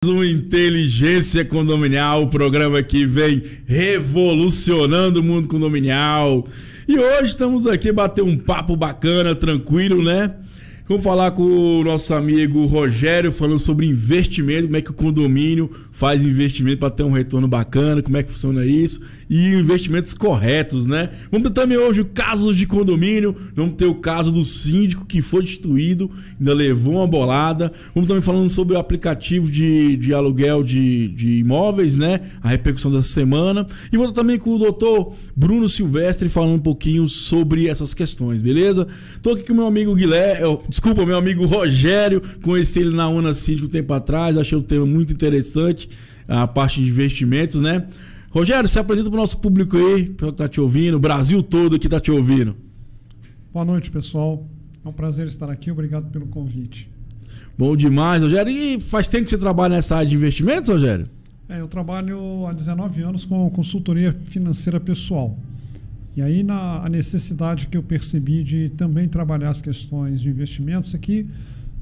Uma Inteligência Condominial, o programa que vem revolucionando o mundo condominial. E hoje estamos aqui bater um papo bacana, tranquilo, né? Vamos falar com o nosso amigo Rogério, falando sobre investimento, como é que o condomínio faz investimento para ter um retorno bacana, como é que funciona isso, e investimentos corretos, né? Vamos ter também hoje casos de condomínio, vamos ter o caso do síndico que foi destituído, ainda levou uma bolada. Vamos também falando sobre o aplicativo de aluguel de imóveis, né? A repercussão dessa semana. E vou também com o doutor Bruno Silvestre falando um pouquinho sobre essas questões, beleza? Tô aqui com o meu amigo meu amigo Rogério, conheci ele na UNA Síndico um tempo atrás, achei o tema muito interessante, a parte de investimentos, né? Rogério, se apresenta para o nosso público aí, que tá te ouvindo, o Brasil todo que tá te ouvindo. Boa noite, pessoal. É um prazer estar aqui, obrigado pelo convite. Bom demais, Rogério. E faz tempo que você trabalha nessa área de investimentos, Rogério? Eu trabalho há 19 anos com consultoria financeira pessoal. E aí a necessidade que eu percebi de também trabalhar as questões de investimentos é que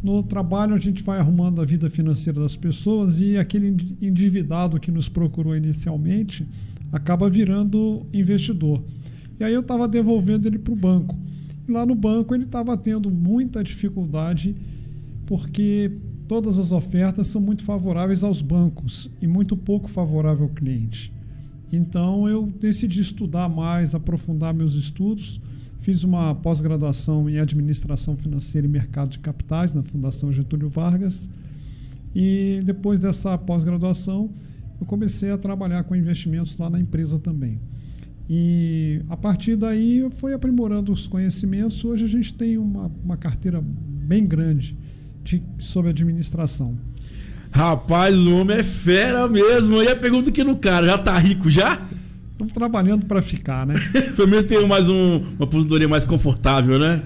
no trabalho a gente vai arrumando a vida financeira das pessoas e aquele endividado que nos procurou inicialmente acaba virando investidor. E aí eu estava devolvendo ele para o banco. E lá no banco ele estava tendo muita dificuldade porque todas as ofertas são muito favoráveis aos bancos e muito pouco favorável ao cliente. Então eu decidi estudar mais, aprofundar meus estudos, fiz uma pós-graduação em Administração Financeira e Mercado de Capitais na Fundação Getúlio Vargas e depois dessa pós-graduação eu comecei a trabalhar com investimentos lá na empresa também. E a partir daí eu fui aprimorando os conhecimentos. Hoje a gente tem uma carteira bem grande sobre administração. Rapaz, o homem é fera mesmo. E a pergunta aqui no cara, já tá rico já? Estamos trabalhando para ficar, né? Pelo menos tem mais uma aposentadoria mais confortável, né?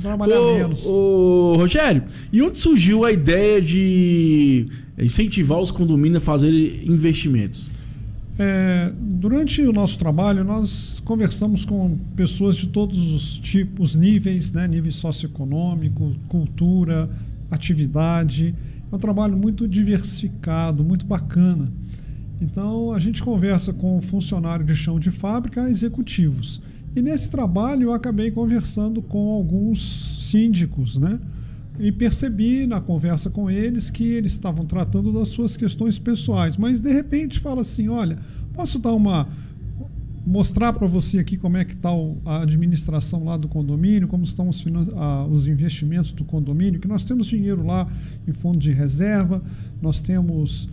Trabalhar menos. Rogério, e onde surgiu a ideia de incentivar os condomínios a fazerem investimentos? Durante o nosso trabalho, nós conversamos com pessoas de todos os tipos, níveis, né? Nível socioeconômico, cultura, atividade. É um trabalho muito diversificado, muito bacana. Então, a gente conversa com funcionário de chão de fábrica, executivos. E nesse trabalho eu acabei conversando com alguns síndicos, né? E percebi na conversa com eles que eles estavam tratando das suas questões pessoais. Mas, de repente, fala assim, olha, posso mostrar para você aqui como é que está a administração lá do condomínio, como estão os investimentos do condomínio, que nós temos dinheiro lá em fundo de reserva, nós estamos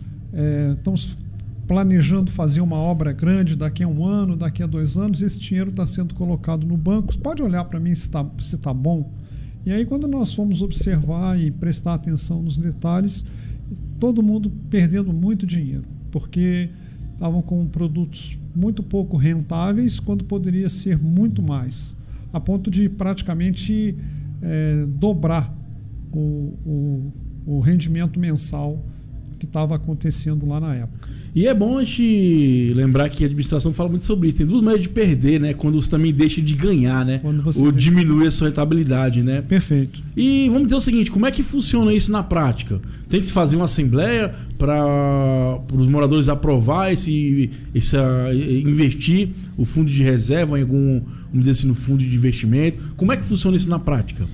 planejando fazer uma obra grande daqui a 1 ano, daqui a 2 anos, esse dinheiro está sendo colocado no banco, pode olhar para mim se tá bom. E aí quando nós fomos observar e prestar atenção nos detalhes, todo mundo perdendo muito dinheiro, porque estavam com produtos muito pouco rentáveis, quando poderia ser muito mais, a ponto de praticamente dobrar o rendimento mensal que estava acontecendo lá na época. E é bom a gente lembrar que a administração fala muito sobre isso. Tem 2 maneiras de perder, né? Quando você também deixa de ganhar, né? Ou diminui a sua rentabilidade, né? Perfeito. E vamos dizer o seguinte, como é que funciona isso na prática? Tem que se fazer uma assembleia para os moradores aprovar investir o fundo de reserva em algum, vamos dizer assim, no fundo de investimento? Como é que funciona isso na prática?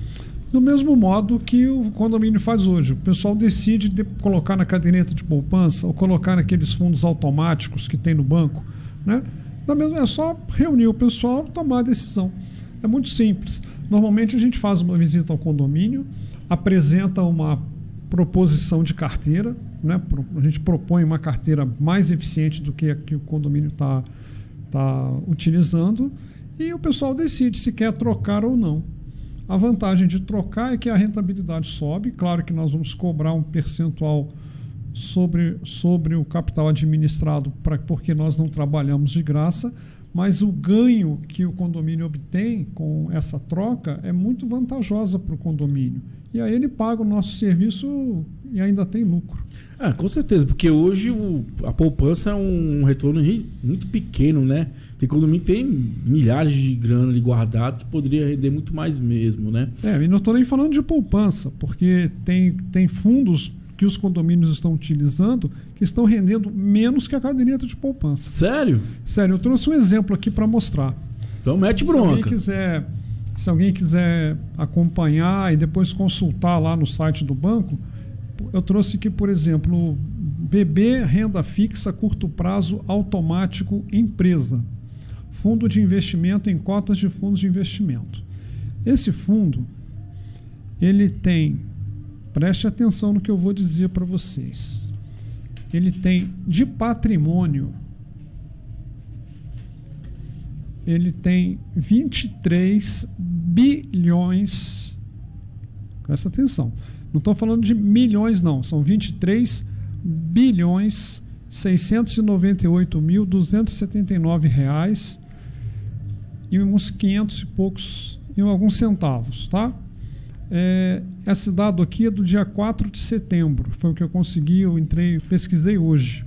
Do mesmo modo que o condomínio faz hoje. O pessoal decide colocar na caderneta de poupança ou colocar naqueles fundos automáticos que tem no banco, né? É só reunir o pessoal e tomar a decisão. É muito simples. Normalmente a gente faz uma visita ao condomínio, apresenta uma proposição de carteira, né? A gente propõe uma carteira mais eficiente do que a que o condomínio está utilizando e o pessoal decide se quer trocar ou não. A vantagem de trocar é que a rentabilidade sobe. Claro que nós vamos cobrar um percentual sobre o capital administrado, porque nós não trabalhamos de graça, mas o ganho que o condomínio obtém com essa troca é muito vantajosa para o condomínio. E aí ele paga o nosso serviço e ainda tem lucro. Com certeza, porque hoje a poupança é um retorno muito pequeno, né? Tem condomínio que tem milhares de grana ali guardado que poderia render muito mais mesmo, né? E não estou nem falando de poupança, porque tem fundos que os condomínios estão utilizando que estão rendendo menos que a caderneta de poupança. Sério? Sério, eu trouxe um exemplo aqui para mostrar. Então mete bronca. Se alguém quiser acompanhar e depois consultar lá no site do banco, eu trouxe aqui, por exemplo, BB Renda Fixa Curto Prazo Automático Empresa. Fundo de investimento em cotas de fundos de investimento. Esse fundo, ele tem, preste atenção no que eu vou dizer para vocês, ele tem de patrimônio, ele tem 23 bilhões, presta atenção, não estou falando de milhões não, são 23 bilhões 698.279 reais e uns 500 e poucos, e alguns centavos, tá? Esse dado aqui é do dia 4 de setembro, foi o que eu consegui, eu pesquisei hoje.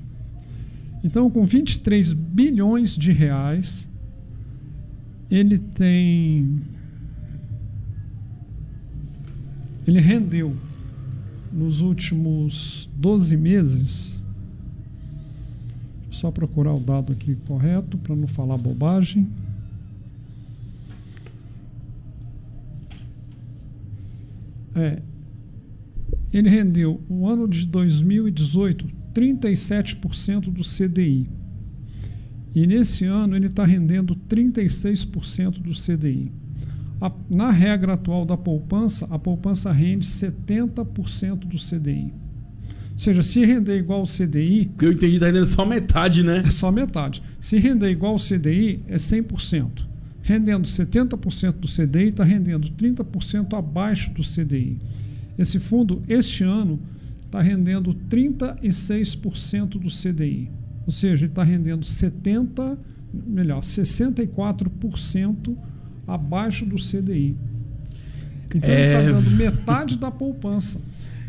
Então, com 23 bilhões de reais, ele rendeu nos últimos 12 meses, só procurar o dado aqui correto para não falar bobagem. Ele rendeu no ano de 2018 37% do CDI. E nesse ano ele está rendendo 36% do CDI. Na regra atual da poupança, a poupança rende 70% do CDI. Ou seja, se render igual ao CDI... O que eu entendi, está rendendo só metade, né? É só metade. Se render igual ao CDI, é 100%. Rendendo 70% do CDI, está rendendo 30% abaixo do CDI. Esse fundo, este ano, está rendendo 36% do CDI. Ou seja, ele está rendendo 64% abaixo do CDI. Então, ele está dando metade da poupança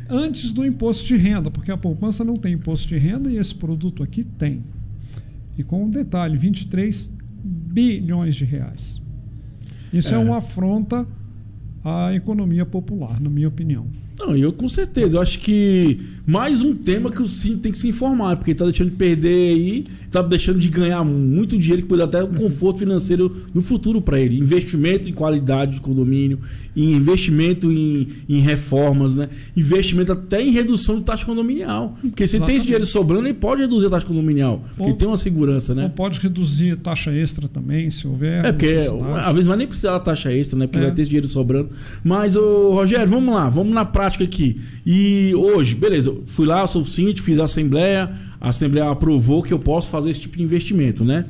antes do imposto de renda, porque a poupança não tem imposto de renda e esse produto aqui tem. E com um detalhe, 23 bilhões de reais. Isso é uma afronta à economia popular, na minha opinião. Não, eu com certeza. Eu acho que mais um tema que o síndico tem que se informar, porque ele está deixando de perder aí, está deixando de ganhar muito dinheiro que pode dar até um conforto financeiro no futuro para ele. Investimento em qualidade de condomínio, investimento em reformas, né? Investimento até em redução de taxa condominial. Porque se tem esse dinheiro sobrando, ele pode reduzir a taxa condominial, porque tem uma segurança, né? Ou pode reduzir taxa extra também, se houver. Porque às vezes vai nem precisar da taxa extra, né? Porque vai ter esse dinheiro sobrando. Mas, Rogério, vamos lá, vamos na prática aqui. E hoje, beleza, fui lá, sou síndico, fiz a assembleia aprovou que eu posso fazer esse tipo de investimento, né?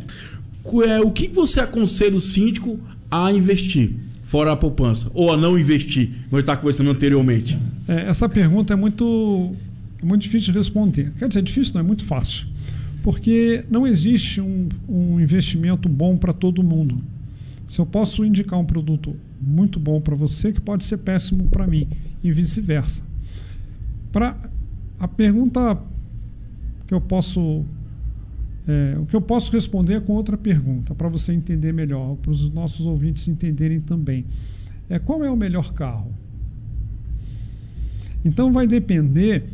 O que você aconselha o síndico a investir, fora a poupança? Ou a não investir, como eu estava conversando anteriormente? Essa pergunta é muito difícil de responder. Quer dizer, difícil não, é muito fácil. Porque não existe um investimento bom para todo mundo. Se eu posso indicar um produto muito bom para você, que pode ser péssimo para mim, e vice-versa. A pergunta que eu posso o que eu posso responder é com outra pergunta, para você entender melhor, para os nossos ouvintes entenderem também. Qual é o melhor carro? Então vai depender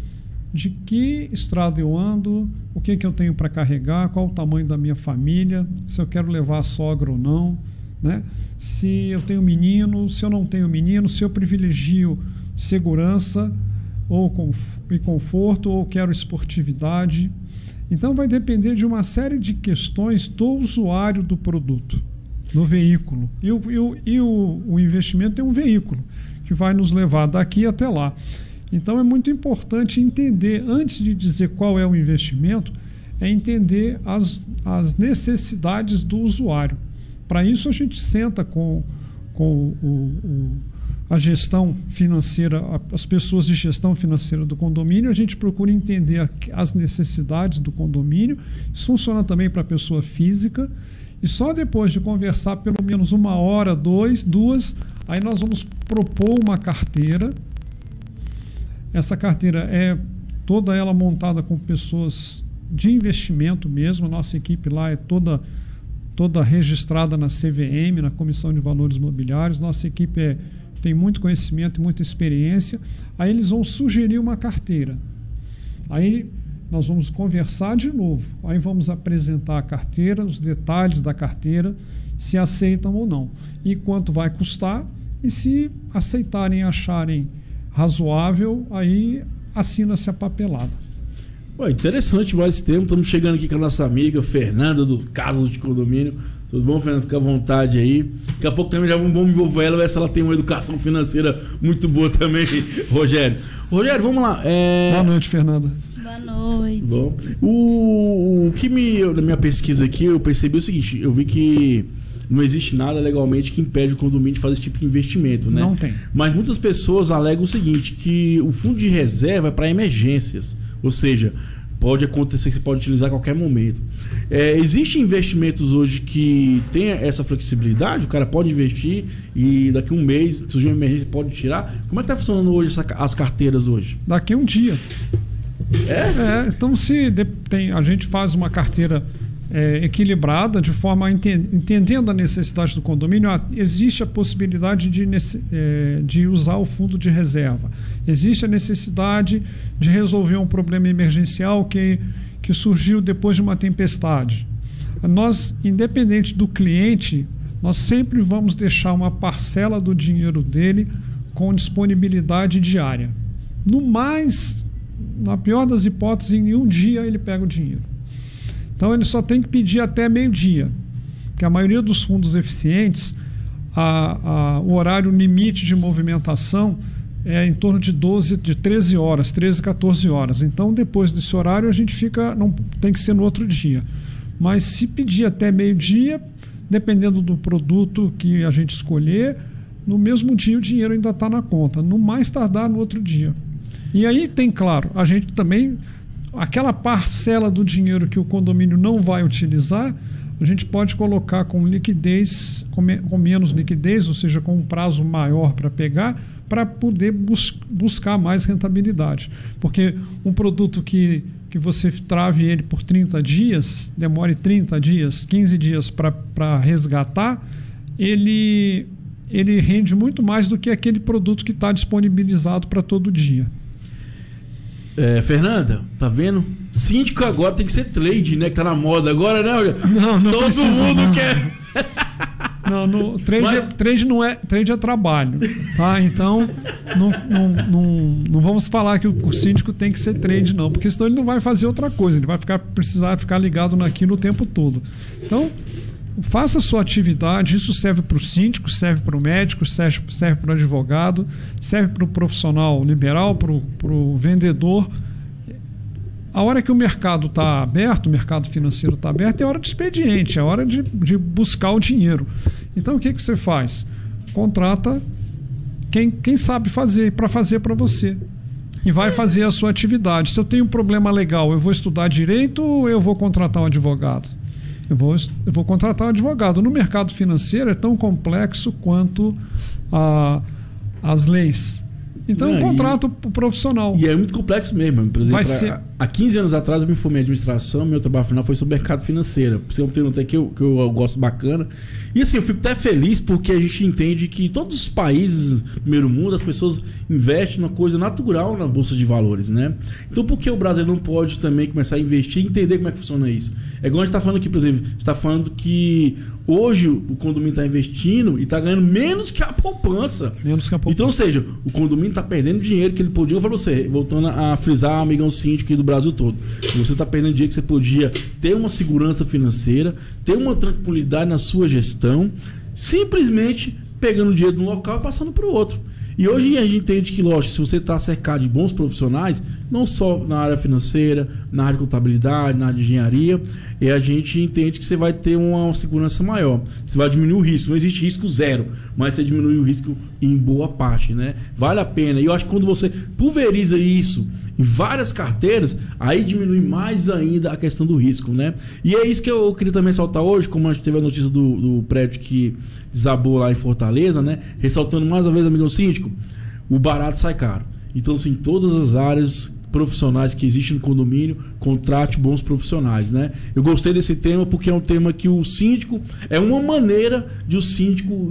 de que estrada eu ando, o que eu tenho para carregar, qual o tamanho da minha família, se eu quero levar a sogra ou não, né? Se eu tenho menino, se eu não tenho menino, se eu privilegio segurança e conforto ou quero esportividade. Então vai depender de uma série de questões do usuário do produto, no veículo. E o investimento é um veículo que vai nos levar daqui até lá. Então é muito importante entender, antes de dizer qual é o investimento, entender as necessidades do usuário. Para isso a gente senta com a gestão financeira, as pessoas de gestão financeira do condomínio, a gente procura entender as necessidades do condomínio. Isso funciona também para a pessoa física. E só depois de conversar pelo menos 1 hora, 2, aí nós vamos propor uma carteira. Essa carteira é toda ela montada com pessoas de investimento mesmo. A nossa equipe lá é toda registrada na CVM, na Comissão de Valores Mobiliários. Nossa equipe tem muito conhecimento e muita experiência. Aí eles vão sugerir uma carteira. Aí nós vamos conversar de novo. Aí vamos apresentar a carteira, os detalhes da carteira, se aceitam ou não. E quanto vai custar, e se aceitarem e acharem razoável, aí assina-se a papelada. Pô, interessante mais esse tema. Estamos chegando aqui com a nossa amiga Fernanda, do Caso de Condomínio. Tudo bom, Fernanda? Fica à vontade aí. Daqui a pouco também já vamos envolver ela, ver se ela tem uma educação financeira muito boa também, Rogério. Rogério, vamos lá. Boa noite, Fernanda. Boa noite. Bom, o que na minha pesquisa aqui, eu percebi o seguinte: eu vi que não existe nada legalmente que impede o condomínio de fazer esse tipo de investimento, né? Não tem. Mas muitas pessoas alegam o seguinte, que o fundo de reserva é para emergências. Ou seja, pode acontecer que você pode utilizar a qualquer momento. Existem investimentos hoje que tem essa flexibilidade? O cara pode investir e daqui a um mês, surgir uma emergência, pode tirar? Como é que está funcionando hoje as carteiras hoje? Daqui a um dia. Então, a gente faz uma carteira equilibrada, de forma entendendo a necessidade do condomínio, existe a possibilidade de usar o fundo de reserva. Existe a necessidade de resolver um problema emergencial que surgiu depois de uma tempestade. Nós, independente do cliente, nós sempre vamos deixar uma parcela do dinheiro dele com disponibilidade diária. Na pior das hipóteses, em um dia ele pega o dinheiro. Então ele só tem que pedir até meio-dia, porque a maioria dos fundos eficientes, o horário limite de movimentação é em torno de 13 horas, 13, 14 horas. Então depois desse horário a gente não tem que ser no outro dia. Mas se pedir até meio-dia, dependendo do produto que a gente escolher, no mesmo dia o dinheiro ainda está na conta, no mais tardar no outro dia. E aí tem, claro, a gente também, aquela parcela do dinheiro que o condomínio não vai utilizar, a gente pode colocar com liquidez, com menos liquidez, ou seja, com um prazo maior para pegar, para poder buscar mais rentabilidade. Porque um produto que você trave ele por 30 dias, demore 30 dias, 15 dias para resgatar, ele rende muito mais do que aquele produto que está disponibilizado para todo dia. Fernanda, tá vendo? Síndico agora tem que ser trade, né? Que tá na moda agora, né? Não todo precisa, mundo não. quer. Não, trade é trabalho, tá? Então não vamos falar que o síndico tem que ser trade, não, porque senão ele não vai fazer outra coisa, ele vai precisar ficar ligado naquilo o tempo todo. Então, faça a sua atividade, isso serve para o síndico, serve para o médico, serve para o advogado, serve para o profissional liberal, para o vendedor. A hora que o mercado está aberto, o mercado financeiro está aberto, é hora de expediente, é hora de buscar o dinheiro. Então o que você faz? Contrata quem sabe fazer para você. E vai fazer a sua atividade. Se eu tenho um problema legal, eu vou estudar direito ou eu vou contratar um advogado? Eu vou contratar um advogado. No mercado financeiro é tão complexo quanto as leis. Então eu contrato o profissional. E é muito complexo mesmo. Por exemplo, há 15 anos atrás eu me formei em administração, meu trabalho final foi sobre mercado financeiro. Por exemplo, tem um até que eu gosto bacana. E assim, eu fico até feliz porque a gente entende que todos os países do primeiro mundo, as pessoas investem numa coisa natural na Bolsa de Valores, né? Então por que o Brasil não pode também começar a investir e entender como é que funciona isso? É igual a gente está falando aqui, por exemplo, a gente está falando que hoje o condomínio está investindo e está ganhando menos que a poupança. Então, ou seja, o condomínio está perdendo dinheiro que ele podia, eu falo você, voltando a frisar, amigão síndico aqui do Brasil todo, você está perdendo dinheiro que você podia ter uma segurança financeira, ter uma tranquilidade na sua gestão, simplesmente pegando dinheiro de um local e passando para o outro. E hoje a gente entende que, lógico, se você está cercado de bons profissionais, não só na área financeira, na área de contabilidade, na área de engenharia, e a gente entende que você vai ter uma segurança maior. Você vai diminuir o risco. Não existe risco zero, mas você diminui o risco em boa parte, né? Vale a pena. E eu acho que quando você pulveriza isso em várias carteiras, aí diminui mais ainda a questão do risco, né? E é isso que eu queria também saltar hoje, como a gente teve a notícia do prédio que desabou lá em Fortaleza, né? Ressaltando mais uma vez, amigão síndico, o barato sai caro. Então, assim, todas as áreas profissionais que existem no condomínio, contrate bons profissionais, né? Eu gostei desse tema porque é um tema que o síndico, é uma maneira de o síndico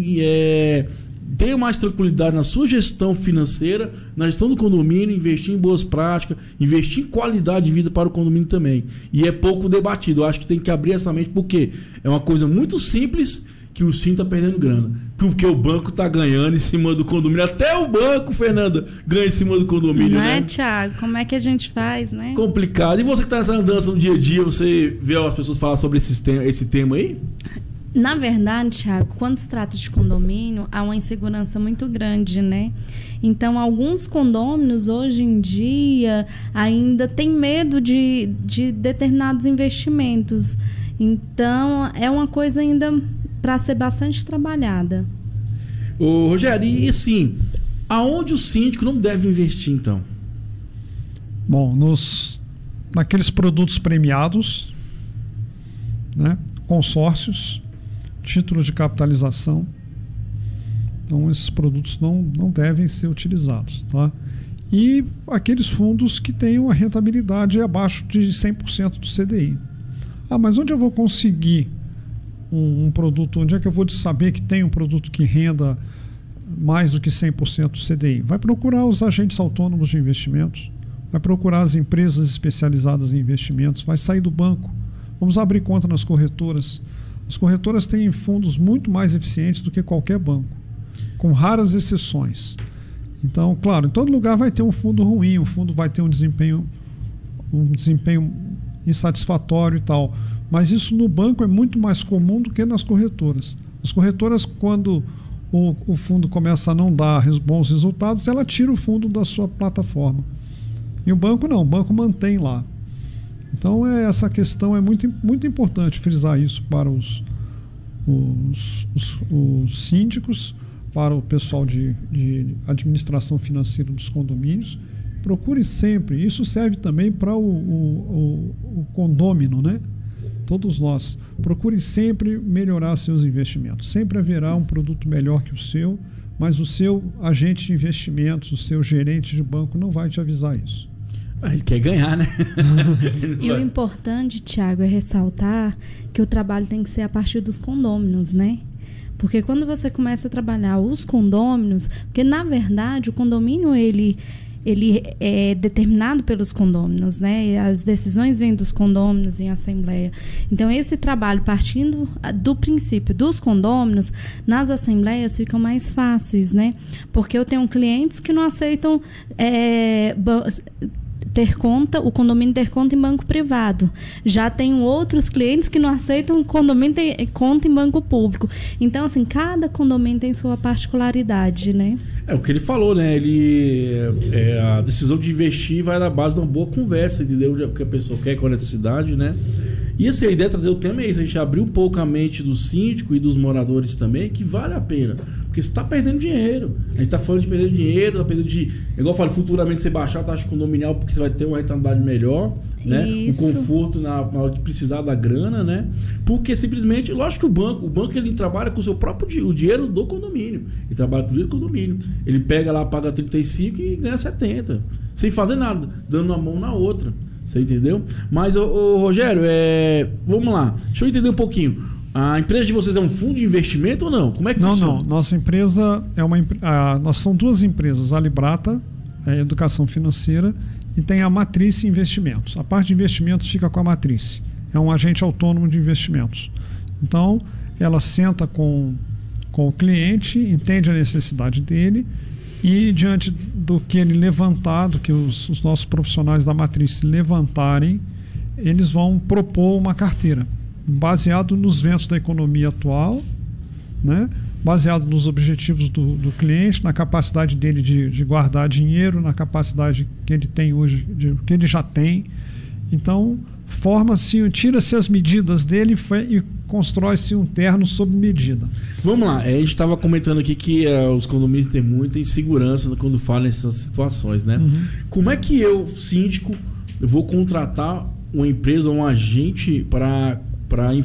tenha mais tranquilidade na sua gestão financeira, na gestão do condomínio, investir em boas práticas, investir em qualidade de vida para o condomínio também. E é pouco debatido. Eu acho que tem que abrir essa mente, porque é uma coisa muito simples que o Sim está perdendo grana. Porque o banco está ganhando em cima do condomínio. Até o banco, Fernanda, ganha em cima do condomínio, não né? É, Thiago? Como é que a gente faz, né? Complicado. E você que está nessa andança no dia a dia, você vê as pessoas falar sobre esse tema aí? Na verdade, Thiago, quando se trata de condomínio, há uma insegurança muito grande, né? Então, alguns condôminos, hoje em dia, ainda têm medo de determinados investimentos. Então, é uma coisa ainda para ser bastante trabalhada. Ô, Rogério, e assim, aonde o síndico não deve investir, então? Bom, naqueles produtos premiados, né? Consórcios, títulos de capitalização. Então, esses produtos não devem ser utilizados, tá? E aqueles fundos que tenham a rentabilidade abaixo de 100% do CDI. Ah, mas onde eu vou conseguir um produto? Onde é que eu vou saber que tem um produto que renda mais do que 100% do CDI? Vai procurar os agentes autônomos de investimentos, vai procurar as empresas especializadas em investimentos, vai sair do banco. Vamos abrir conta nas corretoras. As corretoras têm fundos muito mais eficientes do que qualquer banco, com raras exceções. Então, claro, em todo lugar vai ter um fundo ruim, um fundo vai ter um desempenho insatisfatório e tal. Mas isso no banco é muito mais comum do que nas corretoras. As corretoras, quando o fundo começa a não dar bons resultados, ela tira o fundo da sua plataforma. E o banco não, o banco mantém lá. Então, essa questão é muito, muito importante frisar isso para os síndicos, para o pessoal de administração financeira dos condomínios. Procure sempre, isso serve também para o condômino, né? Todos nós, procure sempre melhorar seus investimentos. Sempre haverá um produto melhor que o seu, mas o seu agente de investimentos, o seu gerente de banco não vai te avisar isso. Ele quer ganhar, né? E o importante, Thiago, é ressaltar que o trabalho tem que ser a partir dos condôminos, né? Porque quando você começa a trabalhar os condôminos, porque na verdade o condomínio ele é determinado pelos condôminos, né? As decisões vêm dos condôminos em assembleia. Então, esse trabalho partindo do princípio dos condôminos, nas assembleias ficam mais fáceis, né? Porque eu tenho clientes que não aceitam ter conta, o condomínio ter conta em banco privado. Já tenho outros clientes que não aceitam o condomínio ter conta em banco público. Então, assim, cada condomínio tem sua particularidade, né? É o que ele falou, né? A decisão de investir vai na base de uma boa conversa, entendeu? O que a pessoa quer com a necessidade, né? E assim, a ideia de trazer o tema é isso, a gente abrir um pouco a mente do síndico e dos moradores também, que vale a pena. Porque você está perdendo dinheiro. A gente está falando de perder dinheiro, está perdendo de... Igual eu falo, futuramente você baixar a taxa condominial porque você vai ter uma rentabilidade melhor, né? Isso. Um conforto na hora de precisar da grana, né? Porque simplesmente, lógico que o banco ele trabalha com o seu próprio o dinheiro do condomínio. Ele trabalha com o dinheiro do condomínio. Ele pega lá, paga 35 e ganha 70. Sem fazer nada, dando uma mão na outra. Você entendeu? Mas, Rogério, vamos lá. Deixa eu entender um pouquinho. A empresa de vocês é um fundo de investimento ou não? Como é que funciona? Não. Nossa empresa nós são duas empresas, a Librata, a Educação Financeira, e tem a Matrice Investimentos. A parte de investimentos fica com a Matrice. É um agente autônomo de investimentos. Então, ela senta com o cliente, entende a necessidade dele e, diante do que ele levantar, do que os nossos profissionais da Matrice levantarem, eles vão propor uma carteira baseado nos ventos da economia atual, né? Baseado nos objetivos do cliente, na capacidade dele de guardar dinheiro, na capacidade que ele tem hoje, que ele já tem. Então, tira-se as medidas dele e constrói-se um terno sob medida. Vamos lá, a gente estava comentando aqui que os condomínios têm muita insegurança quando falam nessas situações, né? Uhum. Como é que eu, síndico, vou contratar uma empresa ou um agente para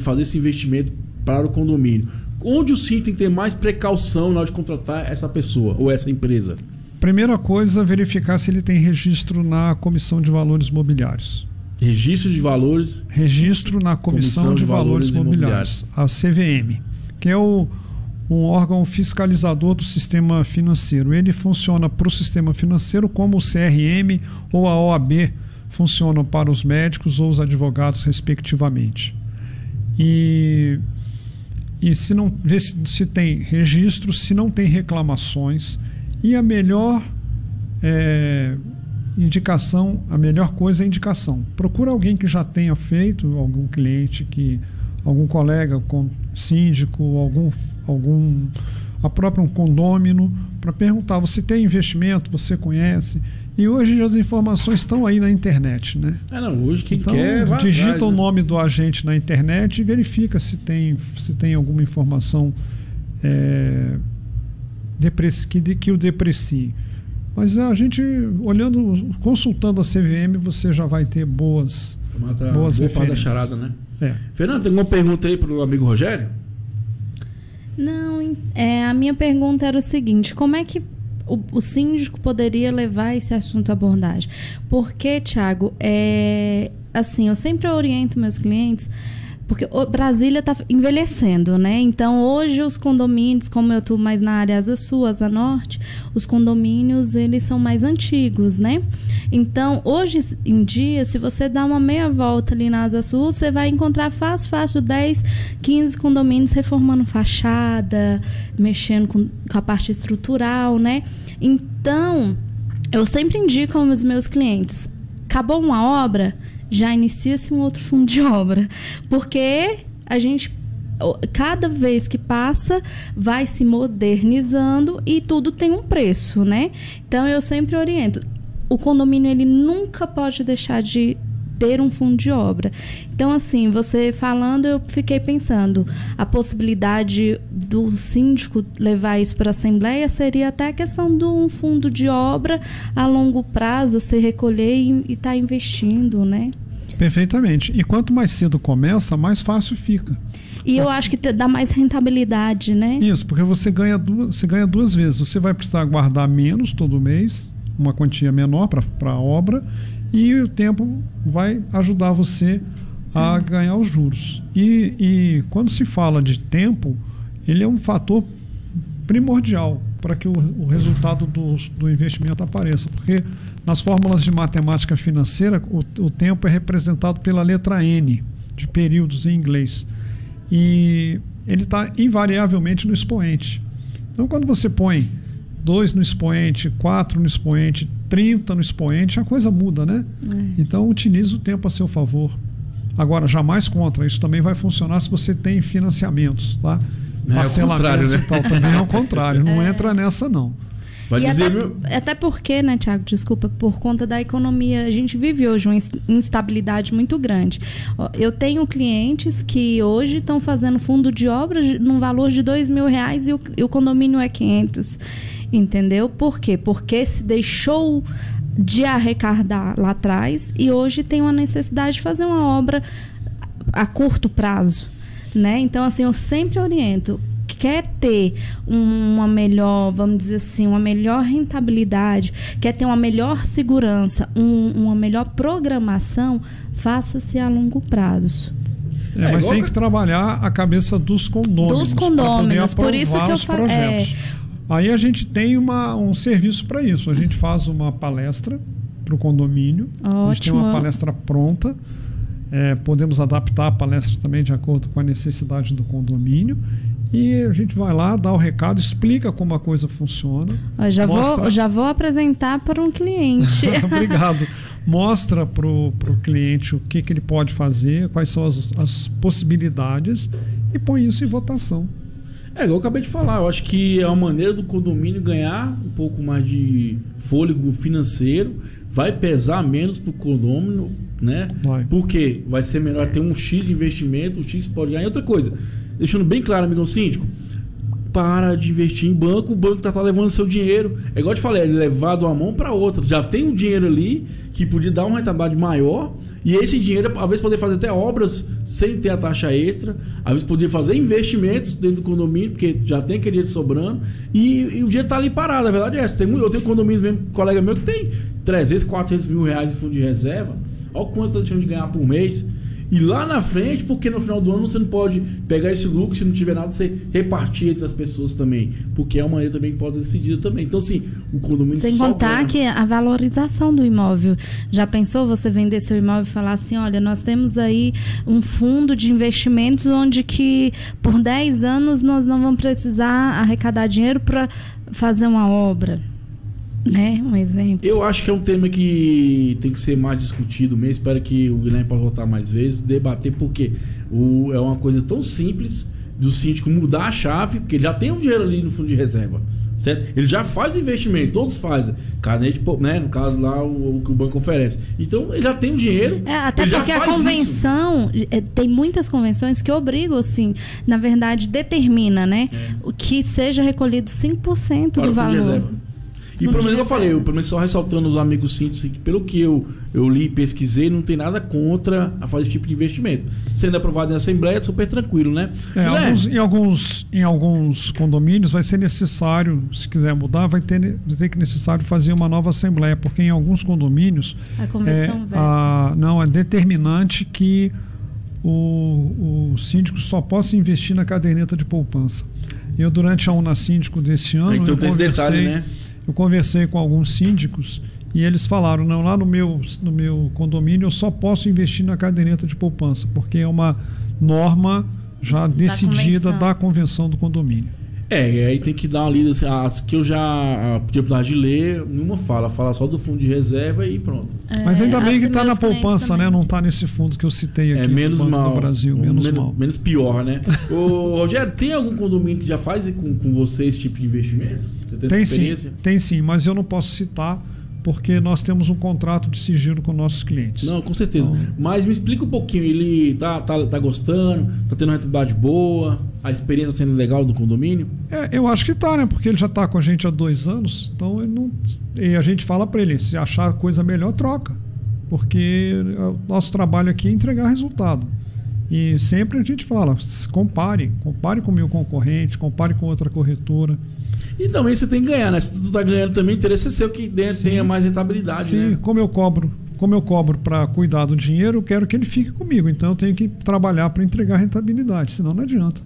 fazer esse investimento para o condomínio? Onde o síndico tem que ter mais precaução na hora de contratar essa pessoa ou essa empresa? Primeira coisa, verificar se ele tem registro na Comissão de Valores Mobiliários. Registro de valores? Registro na Comissão de Valores Mobiliários, a CVM, que é o um órgão fiscalizador do sistema financeiro. Ele funciona para o sistema financeiro como o CRM ou a OAB funcionam para os médicos ou os advogados, respectivamente. E se não vê se tem registro, se não tem reclamações, e a melhor indicação, a melhor coisa é a indicação. Procura alguém que já tenha feito, algum cliente, algum colega, síndico, a própria um condômino, para perguntar: você tem investimento, você conhece? E hoje as informações estão aí na internet, né? Hoje quem quer vai digita atrás, o nome do agente na internet e verifica se tem alguma informação que o deprecie. Mas a gente, consultando a CVM, você já vai ter boas referências. Da charada, né? Fernando, tem alguma pergunta aí para o amigo Rogério? Não, a minha pergunta era o seguinte: como é que o síndico poderia levar esse assunto à abordagem? Porque, Thiago, assim, eu sempre oriento meus clientes, porque Brasília está envelhecendo, né? Então, hoje os condomínios, como eu estou mais na área Asa Sul, Asa Norte, os condomínios, eles são mais antigos, né? Então, hoje em dia, se você dá uma meia volta ali na Asa Sul, você vai encontrar fácil 10, 15 condomínios reformando fachada, mexendo com a parte estrutural, né? Então, eu sempre indico aos meus clientes: acabou uma obra, já inicia-se um outro fundo de obra, porque a gente, cada vez que passa, vai se modernizando e tudo tem um preço, né? Então, eu sempre oriento: o condomínio, ele nunca pode deixar de ter um fundo de obra. Então, assim, você falando, eu fiquei pensando, a possibilidade do síndico levar isso para a Assembleia seria até a questão de um fundo de obra a longo prazo, você recolher e estar investindo, né? Perfeitamente. E quanto mais cedo começa, mais fácil fica. E eu acho que dá mais rentabilidade, né? Isso, porque você ganha duas vezes. Você vai precisar guardar menos todo mês, uma quantia menor para a obra, e o tempo vai ajudar você a ganhar os juros. E quando se fala de tempo, ele é um fator primordial para que o resultado do investimento apareça, porque nas fórmulas de matemática financeira o tempo é representado pela letra N, de períodos em inglês, e ele está invariavelmente no expoente. Então, quando você põe 2 no expoente, 4 no expoente, 30 no expoente, a coisa muda, né? Então, utilize o tempo a seu favor. Agora, jamais contra. Isso também vai funcionar se você tem financiamentos, tá? Parcelamentos, né? E tal. Também é o contrário. Não entra nessa, não. Vai dizer, até porque, né, Thiago, desculpa, por conta da economia, a gente vive hoje uma instabilidade muito grande. Eu tenho clientes que hoje estão fazendo fundo de obra num valor de R$2.000 e o condomínio é 500. Entendeu? Por quê? Porque se deixou de arrecadar lá atrás e hoje tem uma necessidade de fazer uma obra a curto prazo, né? Então, assim, eu sempre oriento: quer ter uma melhor, vamos dizer assim, uma melhor rentabilidade, quer ter uma melhor segurança, uma melhor programação, faça-se a longo prazo. Mas tem que trabalhar a cabeça dos condôminos. Dos condôminos, por isso que eu falei. Aí a gente tem um serviço para isso. A gente faz uma palestra para o condomínio. Ótimo. A gente tem uma palestra pronta. Podemos adaptar a palestra também de acordo com a necessidade do condomínio. E a gente vai lá, dá o recado, explica como a coisa funciona. Já vou apresentar para um cliente. Obrigado. Mostra para o cliente o que ele pode fazer, quais são as possibilidades, e põe isso em votação. Igual eu acabei de falar, eu acho que é uma maneira do condomínio ganhar um pouco mais de fôlego financeiro, vai pesar menos para o condômino, né? Porque vai ser melhor ter um X de investimento, o X pode ganhar. E outra coisa, deixando bem claro, amigão síndico, para de investir em banco, o banco tá levando seu dinheiro. É igual eu te falei, ele levar de uma mão para outra. Já tem um dinheiro ali que podia dar uma rentabilidade maior, e esse dinheiro, às vezes, poder fazer até obras sem ter a taxa extra, às vezes poderia fazer investimentos dentro do condomínio, porque já tem aquele dinheiro sobrando, e o dinheiro tá ali parado. A verdade é essa. Eu tenho condomínios mesmo, colega meu, que tem 300, 400 mil reais em fundo de reserva. Olha o quanto tá deixando de ganhar por mês. E lá na frente, porque no final do ano você não pode pegar esse lucro, se não tiver nada, você repartir entre as pessoas também. Porque é uma maneira também que pode ser decidida também. Então, assim, o condomínio... Sem contar que a valorização do imóvel. Já pensou você vender seu imóvel e falar assim, olha, nós temos aí um fundo de investimentos onde que por 10 anos nós não vamos precisar arrecadar dinheiro para fazer uma obra. Né? Um exemplo. Eu acho que é um tema que tem que ser mais discutido mesmo. Espero que o Guilherme possa voltar mais vezes, debater, porque é uma coisa tão simples do síndico mudar a chave, porque ele já tem um dinheiro ali no fundo de reserva, certo? Ele já faz o investimento, todos fazem. Canete, né? No caso lá, o que o banco oferece. Então, ele já tem o dinheiro. Até porque a convenção, tem muitas convenções que obrigam, assim, na verdade, determina, né? O que seja recolhido 5% do valor. E pelo menos eu falei, pelo menos só ressaltando os amigos síndicos, que pelo que eu li e pesquisei, não tem nada contra a fazer esse tipo de investimento. Sendo aprovado na Assembleia, é super tranquilo, né? Em alguns condomínios vai ser necessário, se quiser mudar, vai ter que necessário fazer uma nova Assembleia, porque em alguns condomínios a convenção é determinante que o síndico só possa investir na caderneta de poupança. Eu, durante a UNA Síndico desse ano, então tem esse detalhe, né? Eu conversei com alguns síndicos e eles falaram, não, lá no meu condomínio eu só posso investir na caderneta de poupança, porque é uma norma já decidida da convenção do condomínio. Aí tem que dar uma lida, assim, as que eu já tive a oportunidade de ler, nenhuma fala só do fundo de reserva e pronto. Mas ainda bem que está na poupança, né? Não está nesse fundo que eu citei aqui menos do mal, do Brasil, menos pior, né? Ô, Rogério, tem algum condomínio que já faz com você esse tipo de investimento? Você tem essa experiência? Tem sim, mas eu não posso citar porque nós temos um contrato de sigilo com nossos clientes. Não, com certeza. Então, mas me explica um pouquinho, ele tá gostando, tá tendo uma rentabilidade boa, a experiência sendo legal do condomínio? Eu acho que tá, né? Porque ele já tá com a gente há 2 anos, então ele não... E a gente fala para ele, se achar coisa melhor, troca. Porque o nosso trabalho aqui é entregar resultado. E sempre a gente fala, compare com o meu concorrente, compare com outra corretora. E também você tem que ganhar, né? Se tu tá ganhando também, interesse é seu que tenha mais rentabilidade, né? Sim, como eu cobro para cuidar do dinheiro, eu quero que ele fique comigo. Então eu tenho que trabalhar para entregar rentabilidade, senão não adianta.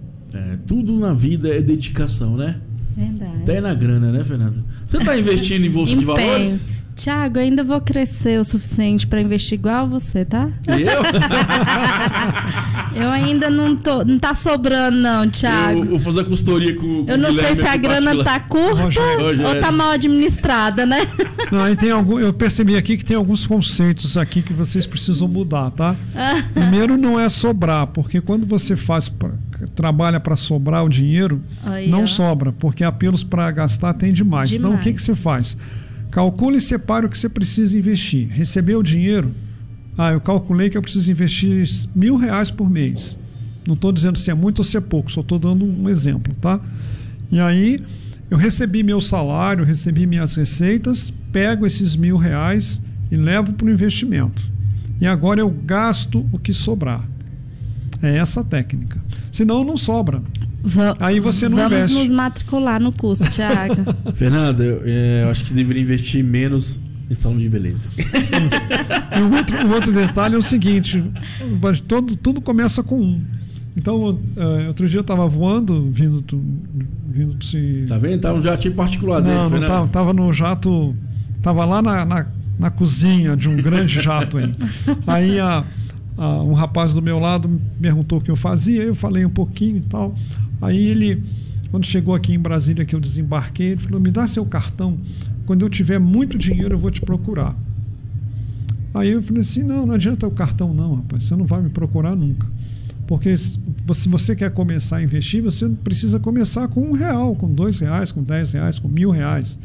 Tudo na vida é dedicação, né? Verdade. Até na grana, né, Fernanda? Você tá investindo em bolsa de valores? Tiago, eu ainda vou crescer o suficiente para investir igual você, tá? Eu ainda não tá sobrando, não, Tiago. Eu vou fazer a consultoria com eu não sei se a grana tá curta ou tá mal administrada, né? Não, eu percebi aqui que tem alguns conceitos aqui que vocês precisam mudar, tá? Primeiro, não é sobrar, porque quando você trabalha para sobrar o dinheiro, não sobra, porque apelos para gastar tem demais. Então, o que você faz? Calcule e separe o que você precisa investir. Recebeu o dinheiro? Eu calculei que eu preciso investir R$1.000 por mês. Não estou dizendo se é muito ou se é pouco, só estou dando um exemplo, tá? E aí, eu recebi meu salário, recebi minhas receitas, pego esses R$1.000 e levo para o investimento. E agora eu gasto o que sobrar. É essa a técnica. Senão não sobra. Aí você não investe. Vamos nos matricular no curso, Tiago. Fernanda, eu acho que deveria investir menos em salão de beleza. E um outro detalhe é o seguinte: tudo começa com um. Então, outro dia eu estava voando, vindo se... Tá vendo? Tá um jatinho particular dele, Fernanda. Não, estava no jato, estava lá na cozinha de um grande jato aí. Aí um rapaz do meu lado me perguntou o que eu fazia, eu falei um pouquinho e tal. Aí ele, quando chegou aqui em Brasília, que eu desembarquei, ele falou, me dá seu cartão, quando eu tiver muito dinheiro eu vou te procurar. Aí eu falei assim, não adianta o cartão não, rapaz, você não vai me procurar nunca. Porque se você quer começar a investir, você precisa começar com R$1, com R$2, com R$10, com R$1.000. Se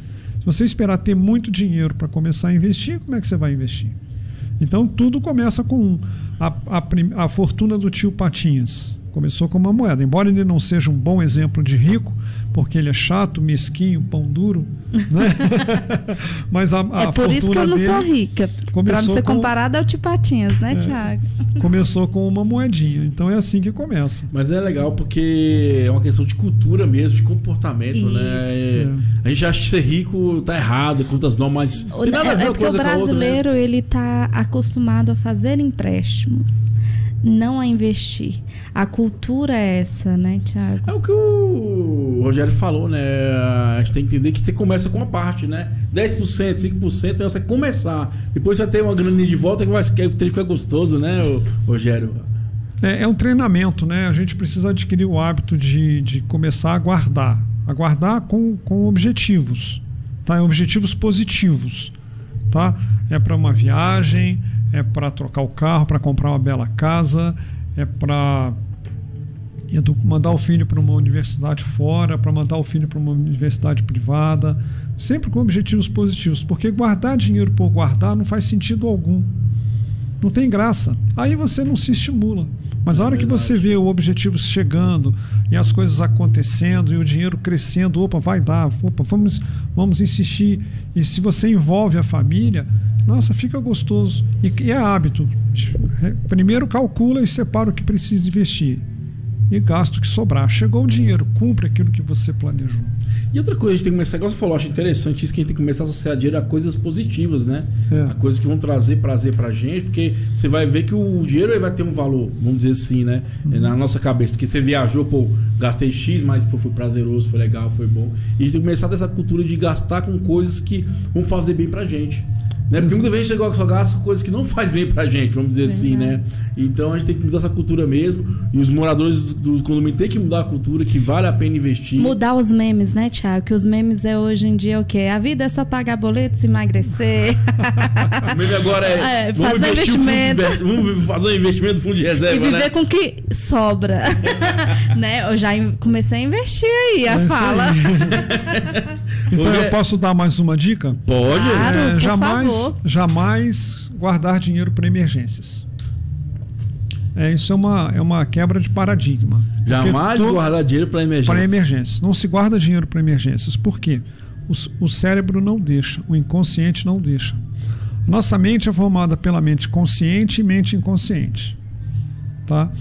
você esperar ter muito dinheiro para começar a investir, como é que você vai investir? Então tudo começa com a fortuna do tio Patinhas. Começou com uma moeda. Embora ele não seja um bom exemplo de rico, porque ele é chato, mesquinho, pão duro, né? Mas a é por isso que eu não sou rica. Para não ser comparado ao tio Patinhas, né, Tiago? Começou com uma moedinha. Então é assim que começa. Mas é legal porque é uma questão de cultura mesmo, de comportamento, isso, né? A gente acha que ser rico tá errado, contra as normas. Tem nada a ver porque o brasileiro, ele tá acostumado a fazer empréstimos. não a investir. A cultura é essa, né, Thiago? É o que o Rogério falou, né? A gente tem que entender que você começa com uma parte, né? 10%, 5%, então você começar. Depois você vai ter uma graninha de volta que o treino fica gostoso, né, Rogério? É um treinamento, né? A gente precisa adquirir o hábito de começar a guardar. A guardar com objetivos, tá? Objetivos positivos, tá? É para uma viagem, é para trocar o carro, para comprar uma bela casa, é para mandar o filho para uma universidade fora, para mandar o filho para uma universidade privada, sempre com objetivos positivos, porque guardar dinheiro por guardar não faz sentido algum. Não tem graça. Aí você não se estimula. Mas a hora que você vê o objetivo chegando e as coisas acontecendo e o dinheiro crescendo, opa, vai dar, opa, vamos insistir. E se você envolve a família, nossa, fica gostoso. E é hábito. Primeiro calcula e separa o que precisa investir. E gasta o que sobrar. Chegou o dinheiro, cumpre aquilo que você planejou. E outra coisa, a gente tem que começar, igual você falou, acho interessante isso, que a gente tem que começar a associar dinheiro a coisas positivas, né? A coisas que vão trazer prazer pra gente, porque você vai ver que o dinheiro vai ter um valor, vamos dizer assim, né? Na nossa cabeça, porque você viajou, pô, gastei X, mas foi prazeroso, foi legal, foi bom. E a gente tem que começar dessa cultura de gastar com coisas que vão fazer bem pra gente. Né? Porque muitas vezes a gente gasta coisas que não faz bem pra gente, vamos dizer assim, né? Então a gente tem que mudar essa cultura mesmo. E os moradores do condomínio tem que mudar a cultura, que vale a pena investir. Mudar os memes, né, Thiago? Que os memes hoje em dia o quê? A vida é só pagar boletos e emagrecer. O meme agora é fazer investimento. Vamos fazer um investimento no fundo de reserva, e viver, né? com o que sobra. Né? Eu já comecei a investir aí, a fala. Então eu posso dar mais uma dica? Pode. Claro, jamais guardar dinheiro para emergências. Isso é uma quebra de paradigma. Jamais guardar dinheiro para emergências. Para emergências. Não se guarda dinheiro para emergências. Por quê? O cérebro não deixa, o inconsciente não deixa. Nossa mente é formada pela mente consciente e mente inconsciente. Tá?